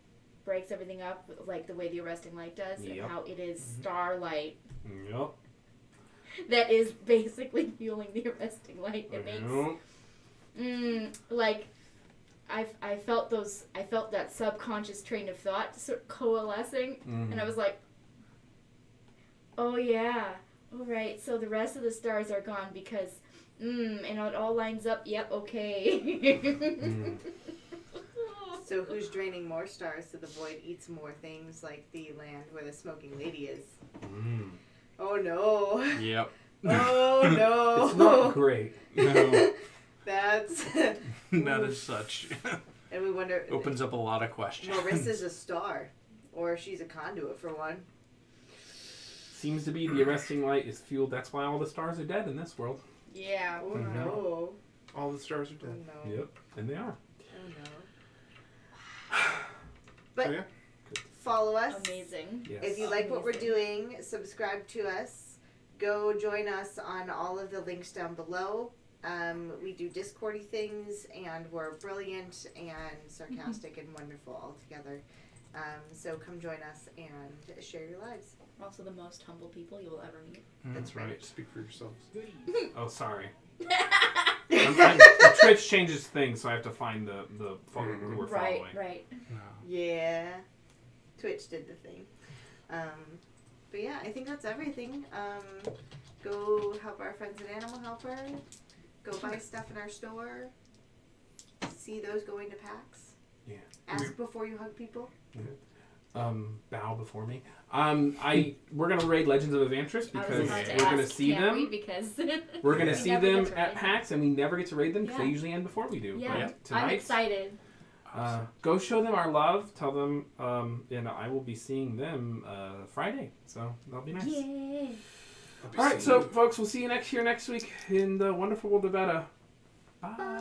S2: breaks everything up the way the arresting light does.
S1: Yep.
S2: And how it is starlight
S1: Yep.
S2: that is basically fueling the arresting light. It makes I felt that subconscious train of thought sort of coalescing, and I was like, oh yeah, all right, so the rest of the stars are gone because and it all lines up. Yep, okay.
S4: So who's draining more stars so the void eats more things like the land where the smoking lady is? Oh no.
S3: Yep.
S4: Oh no.
S1: It's not great. No.
S4: That's
S3: Not as such.
S4: and we wonder
S3: Opens up a lot of questions.
S4: Marissa's a star. Or she's a conduit for one.
S1: Seems to be the arresting light is fueled. That's why all the stars are dead in this world.
S2: Yeah.
S4: Oh no.
S3: All the stars are
S4: Oh
S3: dead.
S4: no.
S1: Yep, and they are.
S4: Oh no. But
S5: So, yeah.
S4: follow us.
S2: Amazing.
S1: Yes.
S4: If you like what we're
S2: Amazing.
S4: doing, subscribe to us. Go join us on all of the links down below. We do Discordy things, and we're brilliant and sarcastic and wonderful all together. So come join us and share your lives.
S2: We're also the most humble people you will ever meet.
S1: That's right.
S5: Speak for yourselves.
S1: Oh, sorry. Twitch changes things, so I have to find the follower who we're
S2: Right,
S1: following.
S2: right.
S4: Yeah. Twitch did the thing. But yeah, I think that's everything. Go help our friends at Animal Helper. Go buy stuff in our store. See those going to PAX.
S1: Yeah.
S4: Ask before you hug people.
S1: bow before me. We're gonna raid Legends of Evantris
S2: I was
S1: because
S2: about to
S1: we're gonna
S2: ask,
S1: see
S2: can
S1: them.
S2: we? Because
S1: We're gonna
S2: we
S1: see
S2: never
S1: them
S2: get to
S1: at
S2: raid
S1: PAX, and we never get to raid them because
S2: Yeah.
S1: they usually end before we do.
S2: Yeah,
S1: But tonight,
S2: I'm excited.
S1: Go show them our love. Tell them, and I will be seeing them Friday, so that'll be nice.
S2: Yay!
S1: All right, so folks, we'll see you next week in the wonderful world of Beta. Bye.